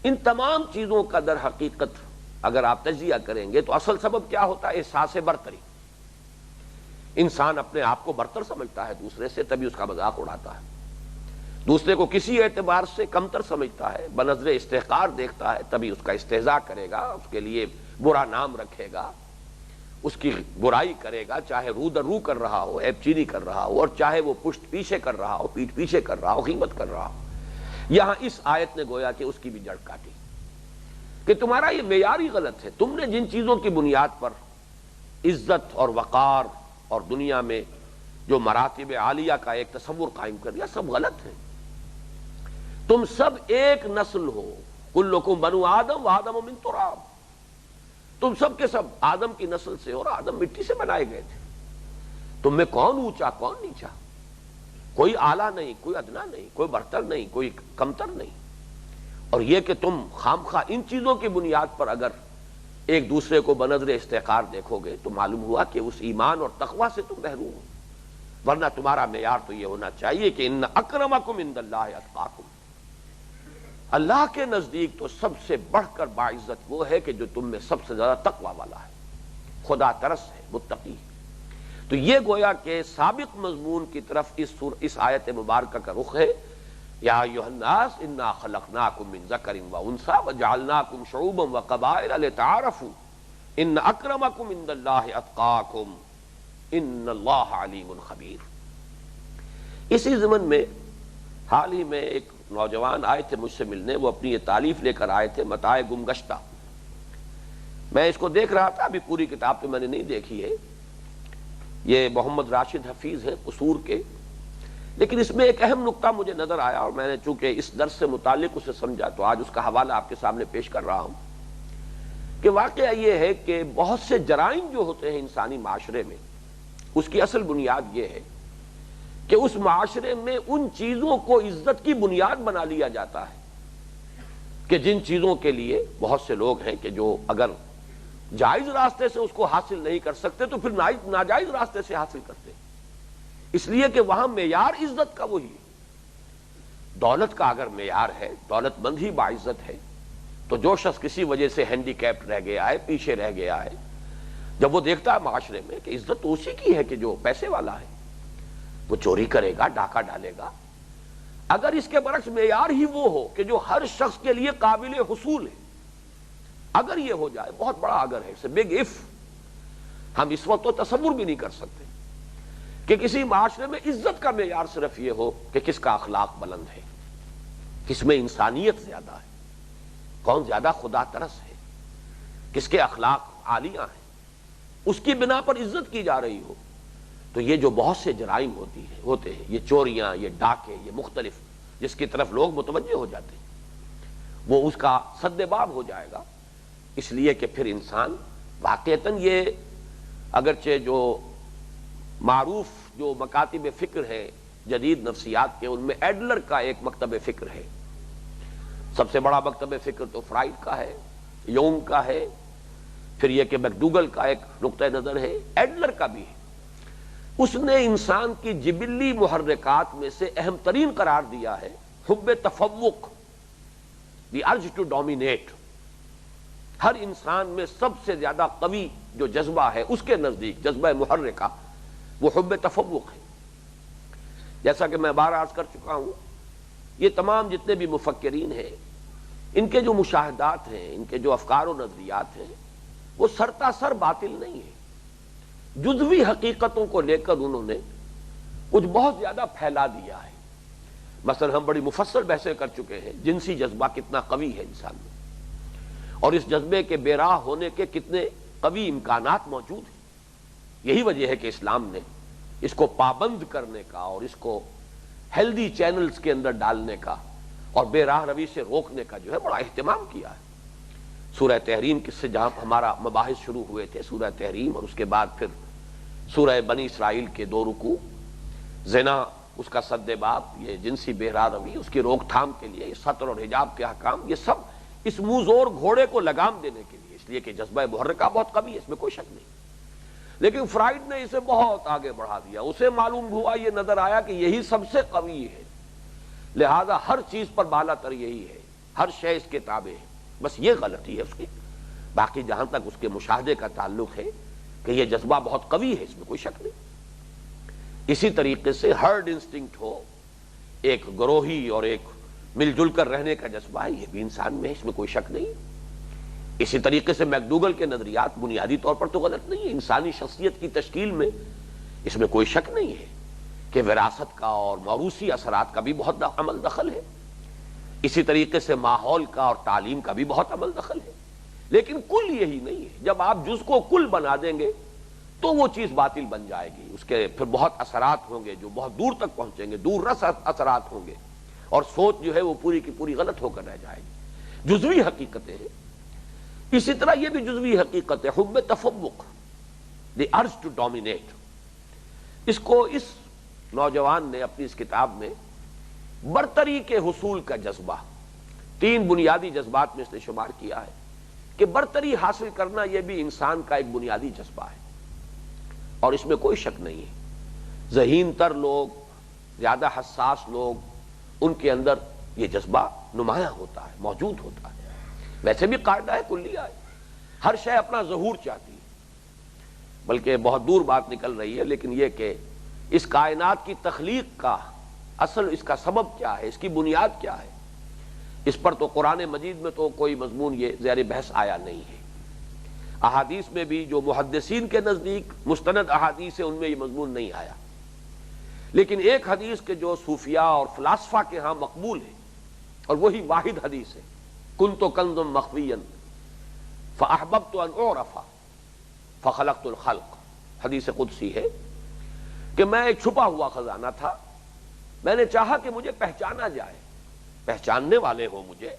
ان تمام چیزوں کا در حقیقت اگر آپ تجزیہ کریں گے تو اصل سبب کیا ہوتا ہے؟ احساس برتری۔ انسان اپنے آپ کو برتر سمجھتا ہے دوسرے سے، تبھی اس کا مذاق اڑاتا ہے، دوسرے کو کسی اعتبار سے کمتر سمجھتا ہے، بنظر استحقار دیکھتا ہے، تبھی اس کا استہزاء کرے گا، اس کے لیے برا نام رکھے گا، اس کی برائی کرے گا، چاہے رو در رو کر رہا ہو، عیب چینی کر رہا ہو، اور چاہے وہ پشت پیچھے کر رہا ہو، پیٹھ پیچھے کر رہا ہو، غیبت کر رہا ہو۔ یہاں اس آیت نے گویا کہ اس کی بھی جڑ کاٹی کہ تمہارا یہ معیار ہی غلط ہے، تم نے جن چیزوں کی بنیاد پر عزت اور وقار اور دنیا میں جو مراتب عالیہ کا ایک تصور قائم کر دیا، سب غلط ہے۔ تم سب ایک نسل ہو، کلکم بنو آدم و آدم من تراب، تم سب کے سب آدم کی نسل سے، اور آدم مٹی سے بنائے گئے تھے۔ تم میں کون اونچا کون نیچا، کوئی اعلیٰ نہیں، کوئی ادنا نہیں، کوئی برتر نہیں، کوئی کمتر نہیں۔ اور یہ کہ تم خامخواہ ان چیزوں کی بنیاد پر اگر ایک دوسرے کو بنظر استحقار دیکھو گے تو معلوم ہوا کہ اس ایمان اور تقوی سے تم محروم ہو، ورنہ تمہارا معیار تو یہ ہونا چاہیے کہ ان اکرمکم عند اللہ اتقاکم، اللہ کے نزدیک تو سب سے بڑھ کر باعزت وہ ہے کہ جو تم میں سب سے زیادہ تقوی والا ہے، خدا ترس ہے، متقی ہے۔ تو یہ گویا کہ سابق مضمون کی طرف اس آیت مبارکہ کا رخ ہے، یا ایھا الناس انا خلقناکم من ذکر و انثی وجعلناکم شعوبا وقبائل لتعارفوا ان اکرمکم عند اللہ اتقاکم ان اللہ علیم خبیر۔ اسی ضمن میں حال ہی میں ایک نوجوان آئے تھے مجھ سے ملنے، وہ اپنی یہ تالیف لے کر آئے تھے، متاع گم گشتہ۔ میں اس کو دیکھ رہا تھا، ابھی پوری کتاب تو میں نے نہیں دیکھی ہے، یہ محمد راشد حفیظ ہیں قصور کے، لیکن اس میں ایک اہم نقطہ مجھے نظر آیا اور میں نے چونکہ اس درس سے متعلق اسے سمجھا تو آج اس کا حوالہ آپ کے سامنے پیش کر رہا ہوں کہ واقعہ یہ ہے کہ بہت سے جرائم جو ہوتے ہیں انسانی معاشرے میں، اس کی اصل بنیاد یہ ہے کہ اس معاشرے میں ان چیزوں کو عزت کی بنیاد بنا لیا جاتا ہے کہ جن چیزوں کے لیے بہت سے لوگ ہیں کہ جو اگر جائز راستے سے اس کو حاصل نہیں کر سکتے تو پھر ناجائز راستے سے حاصل کرتے ہیں، اس لیے کہ وہاں معیار عزت کا وہی ہے۔ دولت کا اگر معیار ہے، دولت مند ہی باعزت ہے، تو جو شخص کسی وجہ سے ہینڈی کیپڈ رہ گیا ہے، پیچھے رہ گیا ہے، جب وہ دیکھتا ہے معاشرے میں کہ عزت تو اسی کی ہے کہ جو پیسے والا ہے، وہ چوری کرے گا، ڈاکہ ڈالے گا۔ اگر اس کے برعکس معیار ہی وہ ہو کہ جو ہر شخص کے لیے قابل حصول ہے، اگر یہ ہو جائے، بہت بڑا اگر ہے، it's a big if، ہم اس وقت تو تصور بھی نہیں کر سکتے کہ کسی معاشرے میں عزت کا معیار صرف یہ ہو کہ کس کا اخلاق بلند ہے، کس میں انسانیت زیادہ ہے، کون زیادہ خدا ترس ہے، کس کے اخلاق عالیہ ہیں، اس کی بنا پر عزت کی جا رہی ہو، تو یہ جو بہت سے جرائم ہوتے ہیں، یہ چوریاں، یہ ڈاکے، یہ مختلف جس کی طرف لوگ متوجہ ہو جاتے ہیں، وہ اس کا سد باب ہو جائے گا۔ اس لیے کہ پھر انسان واقعتاً یہ اگرچہ جو معروف جو مکاتب فکر ہے جدید نفسیات کے، ان میں ایڈلر کا ایک مکتب فکر ہے، سب سے بڑا مکتب فکر تو فرائڈ کا ہے، یونگ کا ہے، پھر یہ کہ میکڈوگل کا ایک نقطہ نظر ہے، ایڈلر کا بھی ہے۔ اس نے انسان کی جبلی محرکات میں سے اہم ترین قرار دیا ہے حب تفوق، دی ارج ٹو ڈومینیٹ۔ ہر انسان میں سب سے زیادہ قوی جو جذبہ ہے اس کے نزدیک جذبہ محرکہ وہ حب تفوق ہے۔ جیسا کہ میں بار عرض کر چکا ہوں، یہ تمام جتنے بھی مفکرین ہیں، ان کے جو مشاہدات ہیں، ان کے جو افکار و نظریات ہیں، وہ سرتا سر باطل نہیں ہے، جزوی حقیقتوں کو لے کر انہوں نے کچھ بہت زیادہ پھیلا دیا ہے۔ مثلا ہم بڑی مفصل بحثیں کر چکے ہیں جنسی جذبہ کتنا قوی ہے انسان میں، اور اس جذبے کے بے راہ ہونے کے کتنے قوی امکانات موجود ہیں۔ یہی وجہ ہے کہ اسلام نے اس کو پابند کرنے کا اور اس کو ہیلدی چینلز کے اندر ڈالنے کا اور بے راہ روی سے روکنے کا جو ہے بڑا اہتمام کیا ہے۔ سورہ تحریم سے جہاں ہمارا مباحث شروع ہوئے تھے، سورہ تحریم، اور اس کے بعد پھر سورہ بنی اسرائیل کے 2 رکوع، زنا اس کا سد باب، یہ جنسی بے راہ روی اس کی روک تھام کے لیے، یہ سطر اور حجاب کے احکام، یہ سب اس موزور گھوڑے کو لگام دینے کے لیے، اس لیے کہ جذبہ محرکہ بہت قوی ہے، اس میں کوئی شک نہیں۔ لیکن فرائڈ نے اسے بہت آگے بڑھا دیا، اسے معلوم ہوا، یہ نظر آیا کہ یہی سب سے قوی ہے، لہذا ہر چیز پر بالا تر یہی ہے، ہر شے اس کے تابع ہے۔ بس یہ غلطی ہے اس کی، باقی جہاں تک اس کے مشاہدے کا تعلق ہے کہ یہ جذبہ بہت قوی ہے، اس میں کوئی شک نہیں۔ اسی طریقے سے ہرڈ انسٹنکٹ ہو، ایک گروہی اور ایک مل جل کر رہنے کا جذبہ ہے، یہ بھی انسان میں ہے، اس میں کوئی شک نہیں۔ اسی طریقے سے میکڈوگل کے نظریات بنیادی طور پر تو غلط نہیں ہے، انسانی شخصیت کی تشکیل میں اس میں کوئی شک نہیں ہے کہ وراثت کا اور موروثی اثرات کا بھی بہت عمل دخل ہے، اسی طریقے سے ماحول کا اور تعلیم کا بھی بہت عمل دخل ہے، لیکن کل یہی نہیں ہے۔ جب آپ جز کو کل بنا دیں گے تو وہ چیز باطل بن جائے گی، اس کے پھر بہت اثرات ہوں گے جو بہت دور تک پہنچیں گے، دور رس اثرات ہوں گے، اور سوچ جو ہے وہ پوری کی پوری غلط ہو کر رہ جائے گی۔ جزوی حقیقتیں ہیں، اسی طرح یہ بھی جزوی حقیقت ہے، حب تفوق، دی ارج ٹو ڈومینیٹ۔ اس کو اس نوجوان نے اپنی اس کتاب میں برتری کے حصول کا جذبہ 3 بنیادی جذبات میں اس نے شمار کیا ہے کہ برتری حاصل کرنا یہ بھی انسان کا ایک بنیادی جذبہ ہے، اور اس میں کوئی شک نہیں ہے۔ ذہین تر لوگ، زیادہ حساس لوگ، ان کے اندر یہ جذبہ نمایاں ہوتا ہے، موجود ہوتا ہے۔ ویسے بھی قاعدہ ہے، کلیہ ہے، ہر شے اپنا ظہور چاہتی ہے، بلکہ بہت دور بات نکل رہی ہے، لیکن یہ کہ اس کائنات کی تخلیق کا اصل، اس کا سبب کیا ہے، اس کی بنیاد کیا ہے، اس پر تو قرآن مجید میں تو کوئی مضمون یہ زیر بحث آیا نہیں ہے۔ احادیث میں بھی جو محدثین کے نزدیک مستند احادیث ہیں ان میں یہ مضمون نہیں آیا، لیکن ایک حدیث کے جو صوفیاء اور فلاسفہ کے ہاں مقبول ہے، اور وہی واحد حدیث ہے، کنت کنزا مخفیا فاحببت ان اعرف فخلقت الخلق، حدیث قدسی ہے کہ میں ایک چھپا ہوا خزانہ تھا، میں نے چاہا کہ مجھے پہچانا جائے، پہچاننے والے ہو مجھے،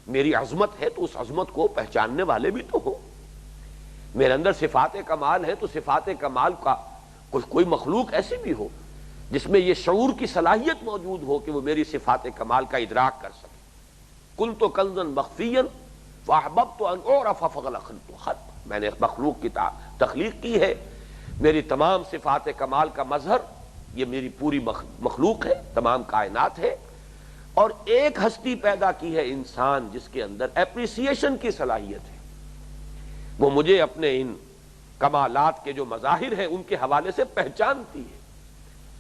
میری عظمت ہے تو اس عظمت کو پہچاننے والے بھی تو ہو، میرے اندر صفات کمال ہے تو صفات کمال کا کوئی مخلوق ایسی بھی ہو جس میں یہ شعور کی صلاحیت موجود ہو کہ وہ میری صفات کمال کا ادراک کر سکے۔ کنت کنزا مخفیا فاحببت ان اعرف فخلقت الخلق، میں نے مخلوق کی تخلیق کی ہے، میری تمام صفات کمال کا مظہر یہ میری پوری مخلوق ہے، تمام کائنات ہے، اور ایک ہستی پیدا کی ہے انسان جس کے اندر اپریسیشن کی صلاحیت ہے، وہ مجھے اپنے ان کمالات کے جو مظاہر ہیں ان کے حوالے سے پہچانتی ہے۔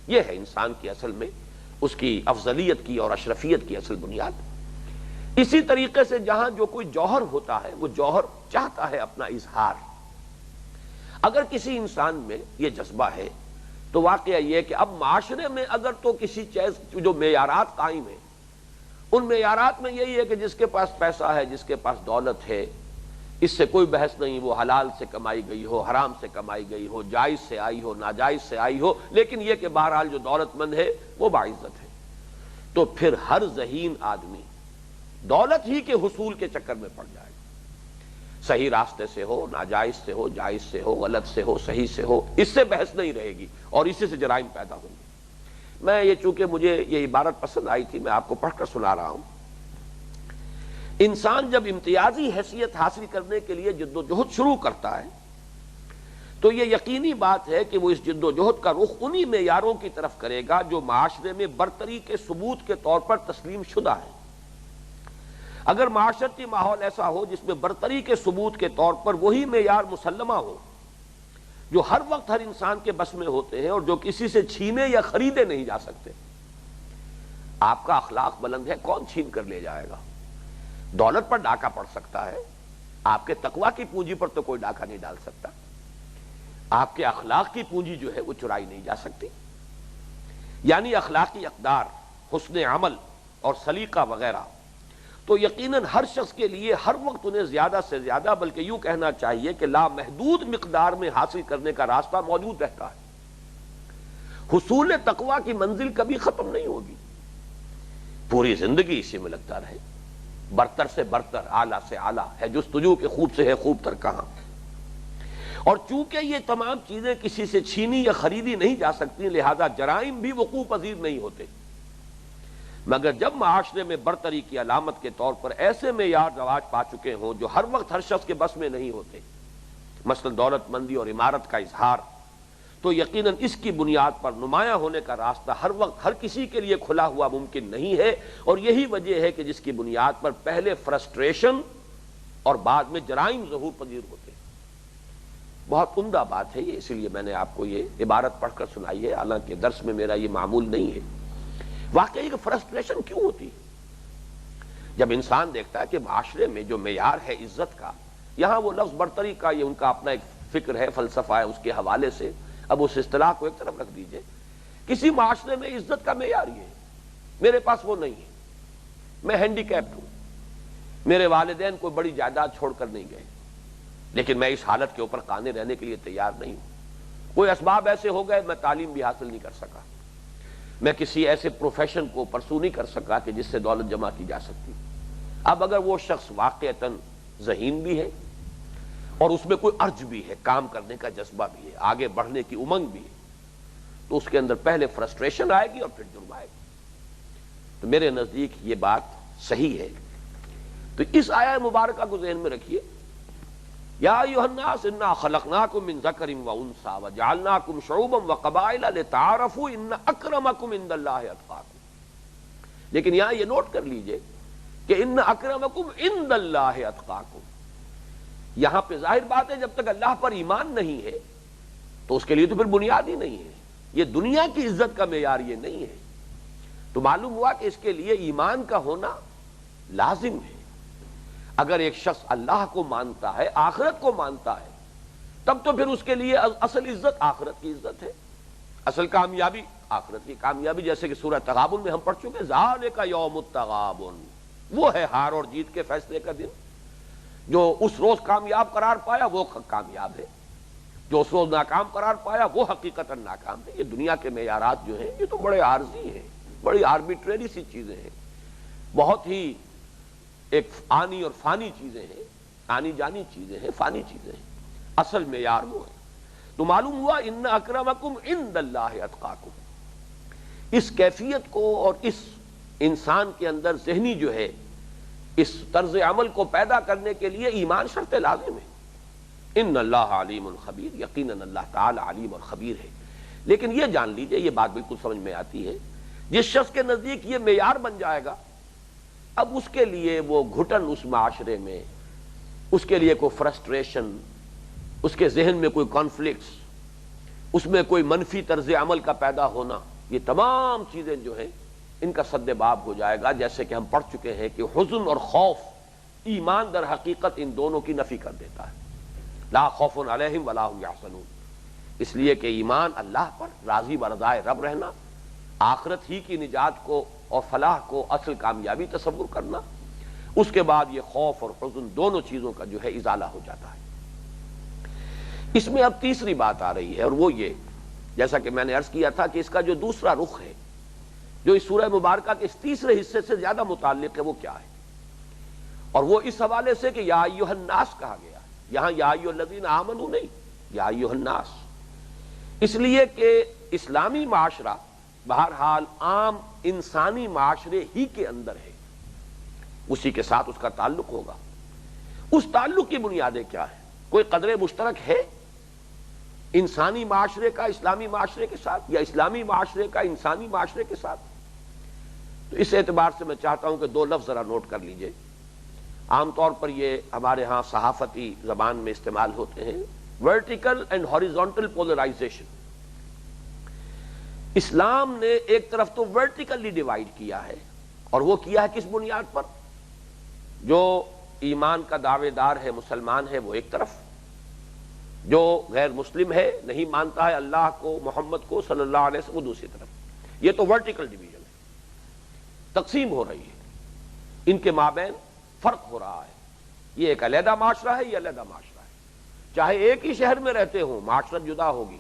یہ ہے انسان کی اصل میں اس کی افضلیت کی اور اشرفیت کی اصل بنیاد۔ اسی طریقے سے جہاں جو کوئی جوہر ہوتا ہے وہ جوہر چاہتا ہے اپنا اظہار۔ اگر کسی انسان میں یہ جذبہ ہے تو واقعہ یہ کہ اب معاشرے میں اگر تو کسی چیز جو معیارات قائم ہیں ان معیارات میں یہی ہے کہ جس کے پاس پیسہ ہے، جس کے پاس دولت ہے، اس سے کوئی بحث نہیں، وہ حلال سے کمائی گئی ہو، حرام سے کمائی گئی ہو، جائز سے آئی ہو، ناجائز سے آئی ہو، لیکن یہ کہ بہرحال جو دولت مند ہے وہ باعزت ہے، تو پھر ہر ذہین آدمی دولت ہی کے حصول کے چکر میں پڑ جائے گا، صحیح راستے سے ہو، ناجائز سے ہو، جائز سے ہو، غلط سے ہو، صحیح سے ہو، اس سے بحث نہیں رہے گی، اور اسی سے جرائم پیدا ہوں گے۔ میں یہ چونکہ مجھے یہ عبارت پسند آئی تھی، میں آپ کو پڑھ کر سنا رہا ہوں۔ انسان جب امتیازی حیثیت حاصل کرنے کے لیے جد و جہد شروع کرتا ہے تو یہ یقینی بات ہے کہ وہ اس جد و جہد کا رخ انہی معیاروں کی طرف کرے گا جو معاشرے میں برتری کے ثبوت کے طور پر تسلیم شدہ ہے۔ اگر معاشرتی ماحول ایسا ہو جس میں برتری کے ثبوت کے طور پر وہی معیار مسلمہ ہو جو ہر وقت ہر انسان کے بس میں ہوتے ہیں اور جو کسی سے چھینے یا خریدے نہیں جا سکتے، آپ کا اخلاق بلند ہے، کون چھین کر لے جائے گا؟ دولت پر ڈاکہ پڑ سکتا ہے، آپ کے تقویٰ کی پونجی پر تو کوئی ڈاکہ نہیں ڈال سکتا، آپ کے اخلاق کی پونجی جو ہے وہ چرائی نہیں جا سکتی۔ یعنی اخلاقی اقدار، حسن عمل اور سلیقہ وغیرہ تو یقیناً ہر شخص کے لیے ہر وقت انہیں زیادہ سے زیادہ، بلکہ یوں کہنا چاہیے کہ لامحدود مقدار میں حاصل کرنے کا راستہ موجود رہتا ہے۔ حصول تقویٰ کی منزل کبھی ختم نہیں ہوگی، پوری زندگی اسی میں لگتا رہے، برتر سے برتر، اعلیٰ سے اعلیٰ ہے جستجو کے خوب سے ہے خوب تر کہاں۔ اور چونکہ یہ تمام چیزیں کسی سے چھینی یا خریدی نہیں جا سکتی، لہذا جرائم بھی وقوع پذیر نہیں ہوتے، مگر جب معاشرے میں برتری کی علامت کے طور پر ایسے معیار رواج پا چکے ہوں جو ہر وقت ہر شخص کے بس میں نہیں ہوتے، مثلا دولت مندی اور عمارت کا اظہار، تو یقیناً اس کی بنیاد پر نمایاں ہونے کا راستہ ہر وقت ہر کسی کے لیے کھلا ہوا ممکن نہیں ہے، اور یہی وجہ ہے کہ جس کی بنیاد پر پہلے فرسٹریشن اور بعد میں جرائم ظہور پذیر ہوتے ہیں۔ بہت عمدہ بات ہے یہ، اسی لیے میں نے آپ کو یہ عبارت پڑھ کر سنائی ہے، حالانکہ درس میں میرا یہ معمول نہیں ہے۔ واقعی کہ فرسٹریشن کیوں ہوتی؟ جب انسان دیکھتا ہے کہ معاشرے میں جو معیار ہے عزت کا، یہاں وہ لفظ برتری کا یہ ان کا اپنا ایک فکر ہے، فلسفہ ہے، اس کے حوالے سے اب اس اصطلاح کو ایک طرف رکھ دیجئے، کسی معاشرے میں عزت کا معیار یہ ہے، میرے پاس وہ نہیں ہے، میں ہینڈی کیپڈ ہوں، میرے والدین کوئی بڑی جائیداد چھوڑ کر نہیں گئے، لیکن میں اس حالت کے اوپر قانے رہنے کے لیے تیار نہیں ہوں، کوئی اسباب ایسے ہو گئے میں تعلیم بھی حاصل نہیں کر سکا، میں کسی ایسے پروفیشن کو پرسو نہیں کر سکا کہ جس سے دولت جمع کی جا سکتی۔ اب اگر وہ شخص واقعتاً ذہین بھی ہے اور اس میں کوئی ارج بھی ہے، کام کرنے کا جذبہ بھی ہے، آگے بڑھنے کی امنگ بھی ہے، تو اس کے اندر پہلے فرسٹریشن آئے گی اور پھر جرم آئے گی۔ تو میرے نزدیک یہ بات صحیح ہے۔ تو اس آیہ مبارکہ کو ذہن میں رکھیے، یا ایھا الناس انا خلقناکم من ذکر و انثی وجعلناکم شعوبا وقبائل لتعارفوا ان اکرمکم عند اللہ اتقاکم۔ لیکن یہاں یہ نوٹ کر لیجئے کہ ان اکرمکم عند اللہ اتقاکم، یہاں پہ ظاہر بات ہے جب تک اللہ پر ایمان نہیں ہے تو اس کے لیے تو پھر بنیاد ہی نہیں ہے، یہ دنیا کی عزت کا معیار یہ نہیں ہے۔ تو معلوم ہوا کہ اس کے لیے ایمان کا ہونا لازم ہے۔ اگر ایک شخص اللہ کو مانتا ہے، آخرت کو مانتا ہے، تب تو پھر اس کے لیے اصل عزت آخرت کی عزت ہے، اصل کامیابی آخرت کی کامیابی، جیسے کہ سورہ تغابن میں ہم پڑھ چکے، ذالک یوم التغابن، وہ ہے ہار اور جیت کے فیصلے کا دن۔ جو اس روز کامیاب قرار پایا وہ کامیاب ہے، جو اس روز ناکام قرار پایا وہ حقیقتاً ناکام ہے۔ یہ دنیا کے معیارات جو ہیں یہ تو بڑے عارضی ہیں، بڑی آربیٹریری سی چیزیں ہیں، بہت ہی ایک آنی اور فانی چیزیں ہیں، آنی جانی چیزیں ہیں، فانی چیزیں ہیں، اصل معیار وہ ہے۔ تو معلوم ہوا ان اکرمکم عند اللہ اتقاکم۔ اس کیفیت کو اور اس انسان کے اندر ذہنی جو ہے اس طرز عمل کو پیدا کرنے کے لیے ایمان شرط لازم ہے۔ ان اللہ علیم خبیر، یقیناً اللہ تعالی علیم اور خبیر ہے۔ لیکن یہ جان لیجئے، یہ بات بالکل سمجھ میں آتی ہے، جس شخص کے نزدیک یہ معیار بن جائے گا، اب اس کے لیے وہ گھٹن اس معاشرے میں، اس کے لیے کوئی فرسٹریشن، اس کے ذہن میں کوئی کانفلکٹس، اس میں کوئی منفی طرز عمل کا پیدا ہونا، یہ تمام چیزیں جو ہیں ان کا سد باب ہو جائے گا۔ جیسے کہ ہم پڑھ چکے ہیں کہ حزن اور خوف، ایمان در حقیقت ان دونوں کی نفی کر دیتا ہے۔ لا خوف علیہم ولا هم یحزنون، اس لیے کہ ایمان اللہ پر راضی برضائے رب رہنا، آخرت ہی کی نجات کو اور فلاح کو اصل کامیابی تصور کرنا، اس کے بعد یہ خوف اور حزن دونوں چیزوں کا جو ہے ازالہ ہو جاتا ہے۔ اس میں اب تیسری بات آ رہی ہے، اور وہ یہ، جیسا کہ میں نے عرض کیا تھا کہ اس کا جو دوسرا رخ ہے جو اس سورہ مبارکہ کے اس تیسرے حصے سے زیادہ متعلق ہے، وہ کیا ہے؟ اور وہ اس حوالے سے کہ یا ایھا الناس کہا گیا، یہاں یا ایھا الذین آمنوا نہیں، یا ایھا الناس، اس لیے کہ اسلامی معاشرہ بہرحال عام انسانی معاشرے ہی کے اندر ہے، اسی کے ساتھ اس کا تعلق ہوگا۔ اس تعلق کی بنیادیں کیا ہیں؟ کوئی قدر مشترک ہے انسانی معاشرے کا اسلامی معاشرے کے ساتھ، یا اسلامی معاشرے کا انسانی معاشرے کے ساتھ؟ تو اس اعتبار سے میں چاہتا ہوں کہ دو لفظ ذرا نوٹ کر لیجئے، عام طور پر یہ ہمارے ہاں صحافتی زبان میں استعمال ہوتے ہیں، ورٹیکل اینڈ ہاریزونٹل پولرائزیشن۔ اسلام نے ایک طرف تو ورٹیکلی ڈیوائیڈ کیا ہے، اور وہ کیا ہے کس بنیاد پر؟ جو ایمان کا دعوے دار ہے، مسلمان ہے، وہ ایک طرف، جو غیر مسلم ہے، نہیں مانتا ہے اللہ کو، محمد کو صلی اللہ علیہ وسلم، وہ دوسری طرف۔ یہ تو ورٹیکل ڈویژن ہے، تقسیم ہو رہی ہے، ان کے مابین فرق ہو رہا ہے، یہ ایک علیحدہ معاشرہ ہے، یہ علیحدہ معاشرہ ہے، چاہے ایک ہی شہر میں رہتے ہوں معاشرت جدا ہوگی۔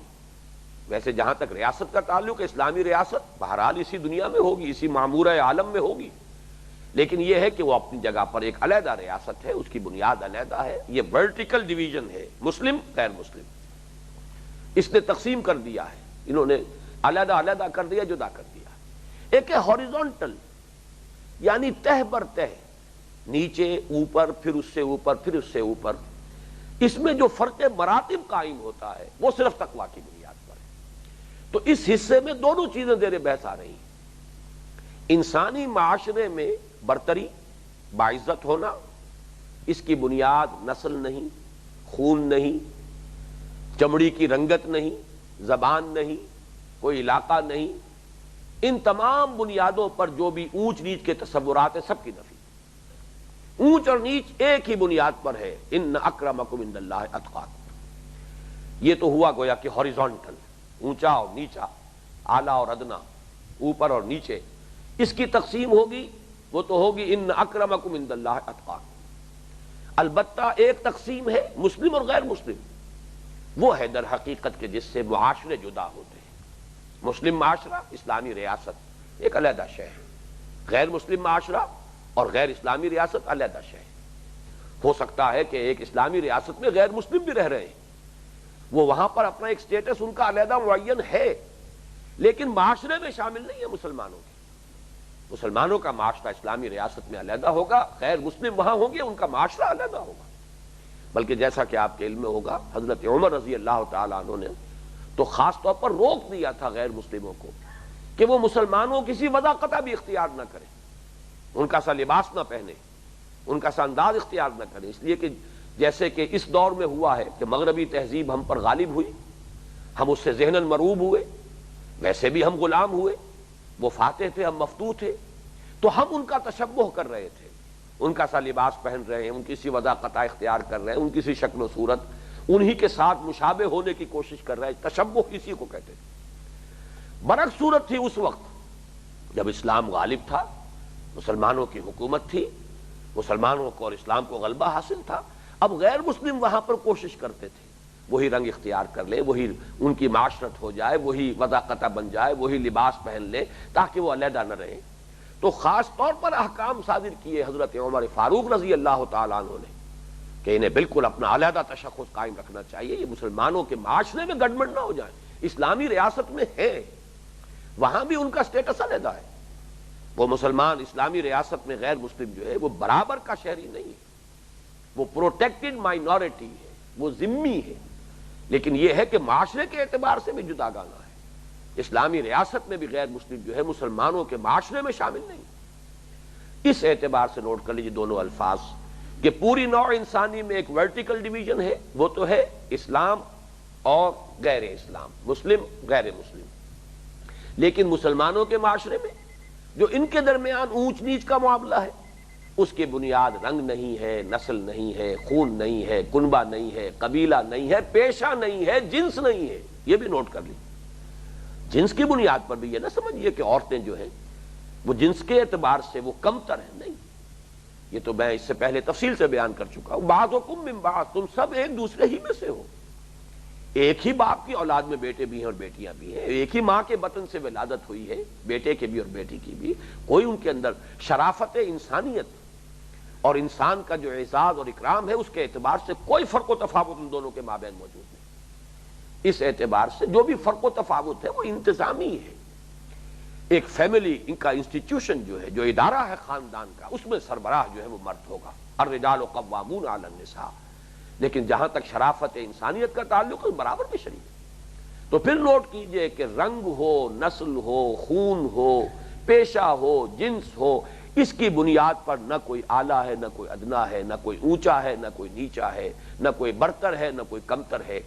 ویسے جہاں تک ریاست کا تعلق ہے، اسلامی ریاست بہرحال اسی دنیا میں ہوگی، اسی معمورہ عالم میں ہوگی، لیکن یہ ہے کہ وہ اپنی جگہ پر ایک علیحدہ ریاست ہے، اس کی بنیاد علیحدہ ہے، یہ ورٹیکل ڈویژن ہے، مسلم غیر مسلم، اس نے تقسیم کر دیا ہے، انہوں نے علیحدہ علیحدہ کر دیا، جدا کر دیا۔ ایک ہے ہاریزونٹل، یعنی تہ بر تہ، نیچے اوپر، پھر اس سے اوپر، پھر اس سے اوپر، اس میں جو فرق مراتب قائم ہوتا ہے وہ صرف تقویٰ کی بنیاد پر ہے۔ تو اس حصے میں دونوں چیزیں زیر بحث آ رہی ہیں۔ انسانی معاشرے میں برتری، باعزت ہونا، اس کی بنیاد نسل نہیں، خون نہیں، چمڑی کی رنگت نہیں، زبان نہیں، کوئی علاقہ نہیں، ان تمام بنیادوں پر جو بھی اونچ نیچ کے تصورات ہیں سب کی نفی۔ اونچ اور نیچ ایک ہی بنیاد پر ہے، ان اکرمکم عند اللہ اتقاکم۔ یہ تو ہوا گویا کہ ہاریزونٹل، اونچا اور نیچا، اعلیٰ اور ادنا، اوپر اور نیچے، اس کی تقسیم ہوگی، وہ تو ہوگی ان اکرمکم عند اللہ اتقاکم۔ البتہ ایک تقسیم ہے مسلم اور غیر مسلم، وہ ہے در حقیقت کے جس سے معاشرے جدا ہوتے ہیں۔ مسلم معاشرہ، اسلامی ریاست ایک علیحدہ شے ہے، غیر مسلم معاشرہ اور غیر اسلامی ریاست علیحدہ شے ہے۔ ہو سکتا ہے کہ ایک اسلامی ریاست میں غیر مسلم بھی رہ رہے ہیں، وہ وہاں پر اپنا ایک سٹیٹس ان کا علیحدہ معین ہے، لیکن معاشرے میں شامل نہیں ہے مسلمانوں کے۔ مسلمانوں کا معاشرہ اسلامی ریاست میں علیحدہ ہوگا، غیر مسلم وہاں ہوں گے، ان کا معاشرہ علیحدہ ہوگا۔ بلکہ جیسا کہ آپ کے علم میں ہوگا، حضرت عمر رضی اللہ تعالیٰ عنہ نے تو خاص طور پر روک دیا تھا غیر مسلموں کو کہ وہ مسلمانوں کسی وضاقتہ بھی اختیار نہ کریں، ان کا سا لباس نہ پہنے، ان کا سا انداز اختیار نہ کریں، اس لیے کہ جیسے کہ اس دور میں ہوا ہے کہ مغربی تہذیب ہم پر غالب ہوئی، ہم اس سے ذہناً مرعوب ہوئے، ویسے بھی ہم غلام ہوئے، وہ فاتح تھے ہم مفتوح تھے، تو ہم ان کا تشبہ کر رہے تھے، ان کا سا لباس پہن رہے ہیں، ان کی سی وضاقتہ اختیار کر رہے ہیں، ان کی سی شکل و صورت، انہی کے ساتھ مشابہ ہونے کی کوشش کر رہے ہیں، تشبہ اسی کو کہتے تھے۔ برعکس صورت تھی اس وقت جب اسلام غالب تھا، مسلمانوں کی حکومت تھی، مسلمانوں کو اور اسلام کو غلبہ حاصل تھا، اب غیر مسلم وہاں پر کوشش کرتے تھے وہی رنگ اختیار کر لے، وہی ان کی معاشرت ہو جائے، وہی وضاقتہ بن جائے، وہی لباس پہن لے تاکہ وہ علیحدہ نہ رہے۔ تو خاص طور پر احکام صادر کیے حضرت عمر فاروق رضی اللہ تعالیٰ عنہ نے کہ انہیں بالکل اپنا علیحدہ تشخص قائم رکھنا چاہیے، یہ مسلمانوں کے معاشرے میں گڑبڑ نہ ہو جائے۔ اسلامی ریاست میں ہے، وہاں بھی ان کا سٹیٹس علیحدہ ہے، وہ مسلمان اسلامی ریاست میں غیر مسلم جو ہے وہ برابر کا شہری نہیں ہے، وہ پروٹیکٹڈ مائنورٹی ہے، وہ ذمی ہے، لیکن یہ ہے کہ معاشرے کے اعتبار سے بھی جداگانہ ہے۔ اسلامی ریاست میں بھی غیر مسلم جو ہے مسلمانوں کے معاشرے میں شامل نہیں۔ اس اعتبار سے نوٹ کر لیجیے دونوں الفاظ کہ پوری نوع انسانی میں ایک ورٹیکل ڈویژن ہے، وہ تو ہے اسلام اور غیر اسلام، مسلم غیر مسلم، لیکن مسلمانوں کے معاشرے میں جو ان کے درمیان اونچ نیچ کا معاملہ ہے، اس کی بنیاد رنگ نہیں ہے، نسل نہیں ہے، خون نہیں ہے، کنبہ نہیں ہے، قبیلہ نہیں ہے، پیشہ نہیں ہے، جنس نہیں ہے۔ یہ بھی نوٹ کر لیجیے، جنس کی بنیاد پر بھی یہ نہ سمجھیے کہ عورتیں جو ہیں وہ جنس کے اعتبار سے وہ کمتر ہیں، نہیں، یہ تو میں اس سے پہلے تفصیل سے بیان کر چکا ہوں۔ بعضکم من بعض، تم سب ایک دوسرے ہی میں سے ہو، ایک ہی باپ کی اولاد میں بیٹے بھی ہیں اور بیٹیاں بھی ہیں، ایک ہی ماں کے بطن سے ولادت ہوئی ہے، بیٹے کے بھی اور بیٹی کی بھی، کوئی ان کے اندر شرافت انسانیت اور انسان کا جو اعزاز اور اکرام ہے اس کے اعتبار سے کوئی فرق و تفاوت ان دونوں کے مابین موجود نہیں۔ اس اعتبار سے جو بھی فرق و تفاوت ہے وہ انتظامی ہے، ایک فیملی ان کا انسٹیٹیوشن جو ہے، جو ادارہ ہے خاندان کا، اس میں سربراہ جو ہے وہ مرد ہوگا، الرجال قوامون علی النساء، لیکن جہاں تک شرافت انسانیت کا تعلق ہے برابر بھی شریک ہے۔ تو پھر نوٹ کیجئے کہ رنگ ہو، نسل ہو، خون ہو، پیشہ ہو، جنس ہو، اس کی بنیاد پر نہ کوئی اعلیٰ ہے، نہ کوئی ادنا ہے، نہ کوئی اونچا ہے، نہ کوئی نیچا ہے، نہ کوئی برتر ہے، نہ کوئی کمتر ہے۔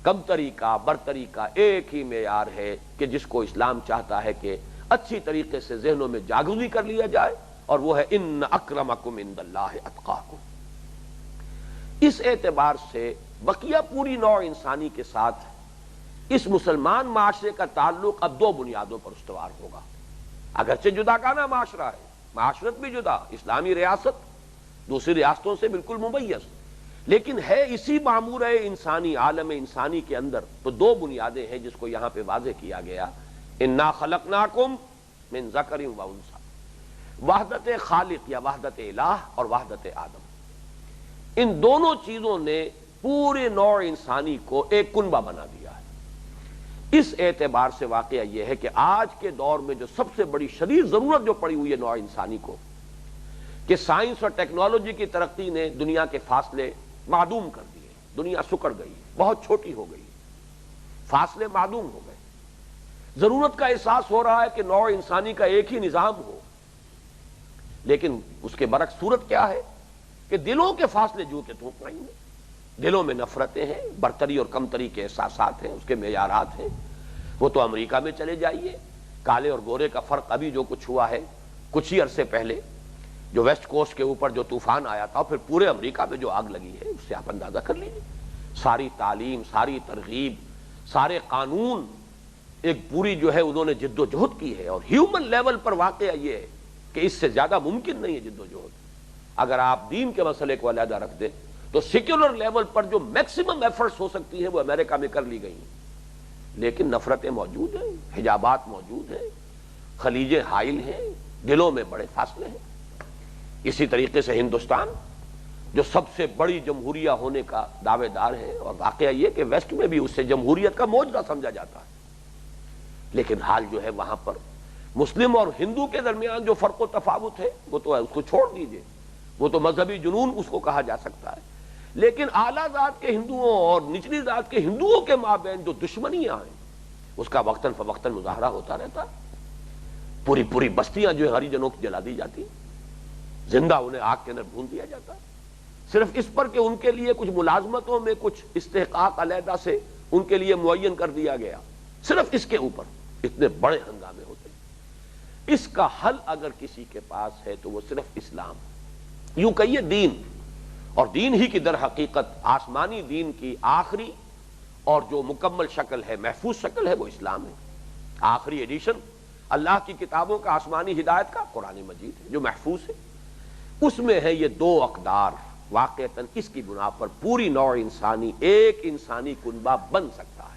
کمتری کا برتری کا ایک ہی معیار ہے کہ جس کو اسلام چاہتا ہے کہ اچھی طریقے سے ذہنوں میں جاگزی کر لیا جائے، اور وہ ہے ان اکرمکم عند اللہ اتقاکم۔ اس اعتبار سے بقیہ پوری نوع انسانی کے ساتھ اس مسلمان معاشرے کا تعلق اب دو بنیادوں پر استوار ہوگا، اگرچہ جداگانہ معاشرہ ہے، معاشرت بھی جدا، اسلامی ریاست دوسری ریاستوں سے بالکل ممیز، لیکن ہے اسی معمور انسانی عالم انسانی کے اندر تو دو بنیادیں ہیں جس کو یہاں پہ واضح کیا گیا، انا خلقناکم من ذکر و انثی، وحدت خالق یا وحدت الہ اور وحدت آدم، ان دونوں چیزوں نے پورے نوع انسانی کو ایک کنبہ بنا دیا ہے۔ اس اعتبار سے واقعہ یہ ہے کہ آج کے دور میں جو سب سے بڑی شدید ضرورت جو پڑی ہوئی ہے نوع انسانی کو، کہ سائنس اور ٹیکنالوجی کی ترقی نے دنیا کے فاصلے معدوم کر دیے، دنیا سکڑ گئی، بہت چھوٹی ہو گئی، فاصلے معدوم ہو گئے، ضرورت کا احساس ہو رہا ہے کہ نوع انسانی کا ایک ہی نظام ہو، لیکن اس کے برعکس صورت کیا ہے کہ دلوں کے فاصلے جو کہ تو نہیں ہیں، دلوں میں نفرتیں ہیں، برتری اور کمتری کے احساسات ہیں، اس کے معیارات ہیں۔ وہ تو امریکہ میں چلے جائیے، کالے اور گورے کا فرق ابھی جو کچھ ہوا ہے کچھ ہی عرصے پہلے جو ویسٹ کوسٹ کے اوپر جو طوفان آیا تھا، پھر پورے امریکہ میں جو آگ لگی ہے، اس سے آپ اندازہ کر لیجیے، ساری تعلیم، ساری ترغیب، سارے قانون، ایک پوری جو ہے انہوں نے جد و جہد کی ہے، اور ہیومن لیول پر واقعہ یہ ہے کہ اس سے زیادہ ممکن نہیں ہے جد و جہد۔ اگر آپ دین کے مسئلے کو علیحدہ رکھ دیں تو سیکولر لیول پر جو میکسیمم ایفرٹس ہو سکتی ہیں وہ امریکہ میں کر لی گئی ہیں، لیکن نفرتیں موجود ہیں، حجابات موجود ہیں، خلیجیں حائل ہیں، دلوں میں بڑے فاصلے ہیں۔ اسی طریقے سے ہندوستان جو سب سے بڑی جمہوریہ ہونے کا دعوے دار ہے، اور واقعہ یہ کہ ویسٹ میں بھی اسے جمہوریت کا معجزہ سمجھا جاتا ہے، لیکن حال جو ہے وہاں پر مسلم اور ہندو کے درمیان جو فرق و تفاوت ہے وہ تو ہے، اس کو چھوڑ دیجئے، وہ تو مذہبی جنون اس کو کہا جا سکتا ہے، لیکن اعلیٰ ذات کے ہندوؤں اور نچلی ذات کے ہندوؤں کے مابین جو دشمنیاں ہیں اس کا وقتاً فوقتاً مظاہرہ ہوتا رہتا ہے۔ پوری پوری بستیاں جو ہے ہریجنوں کی جلا دی جاتی، زندہ انہیں آگ کے اندر بھون دیا جاتا، صرف اس پر کہ ان کے لیے کچھ ملازمتوں میں کچھ استحقاق علیحدہ سے ان کے لیے معین کر دیا گیا، صرف اس کے اوپر اتنے بڑے ہنگامے ہوتے ہیں۔ اس کا حل اگر کسی کے پاس ہے تو وہ صرف اسلام، یوں کہیے دین، اور دین ہی کی در حقیقت آسمانی دین کی آخری اور جو مکمل شکل ہے، محفوظ شکل ہے، وہ اسلام ہے۔ آخری ایڈیشن اللہ کی کتابوں کا، آسمانی ہدایت کا قرآن مجید ہے جو محفوظ ہے، اس میں ہے یہ دو اقدار، واقعتاً اس کی بنا پر پوری نوع انسانی ایک انسانی کنبہ بن سکتا ہے۔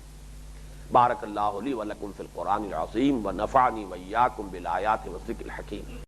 بارک اللہ لی و لکم فی القرآن العظیم و نفعنی و ایاکم بالآیات والذکر الحکیم۔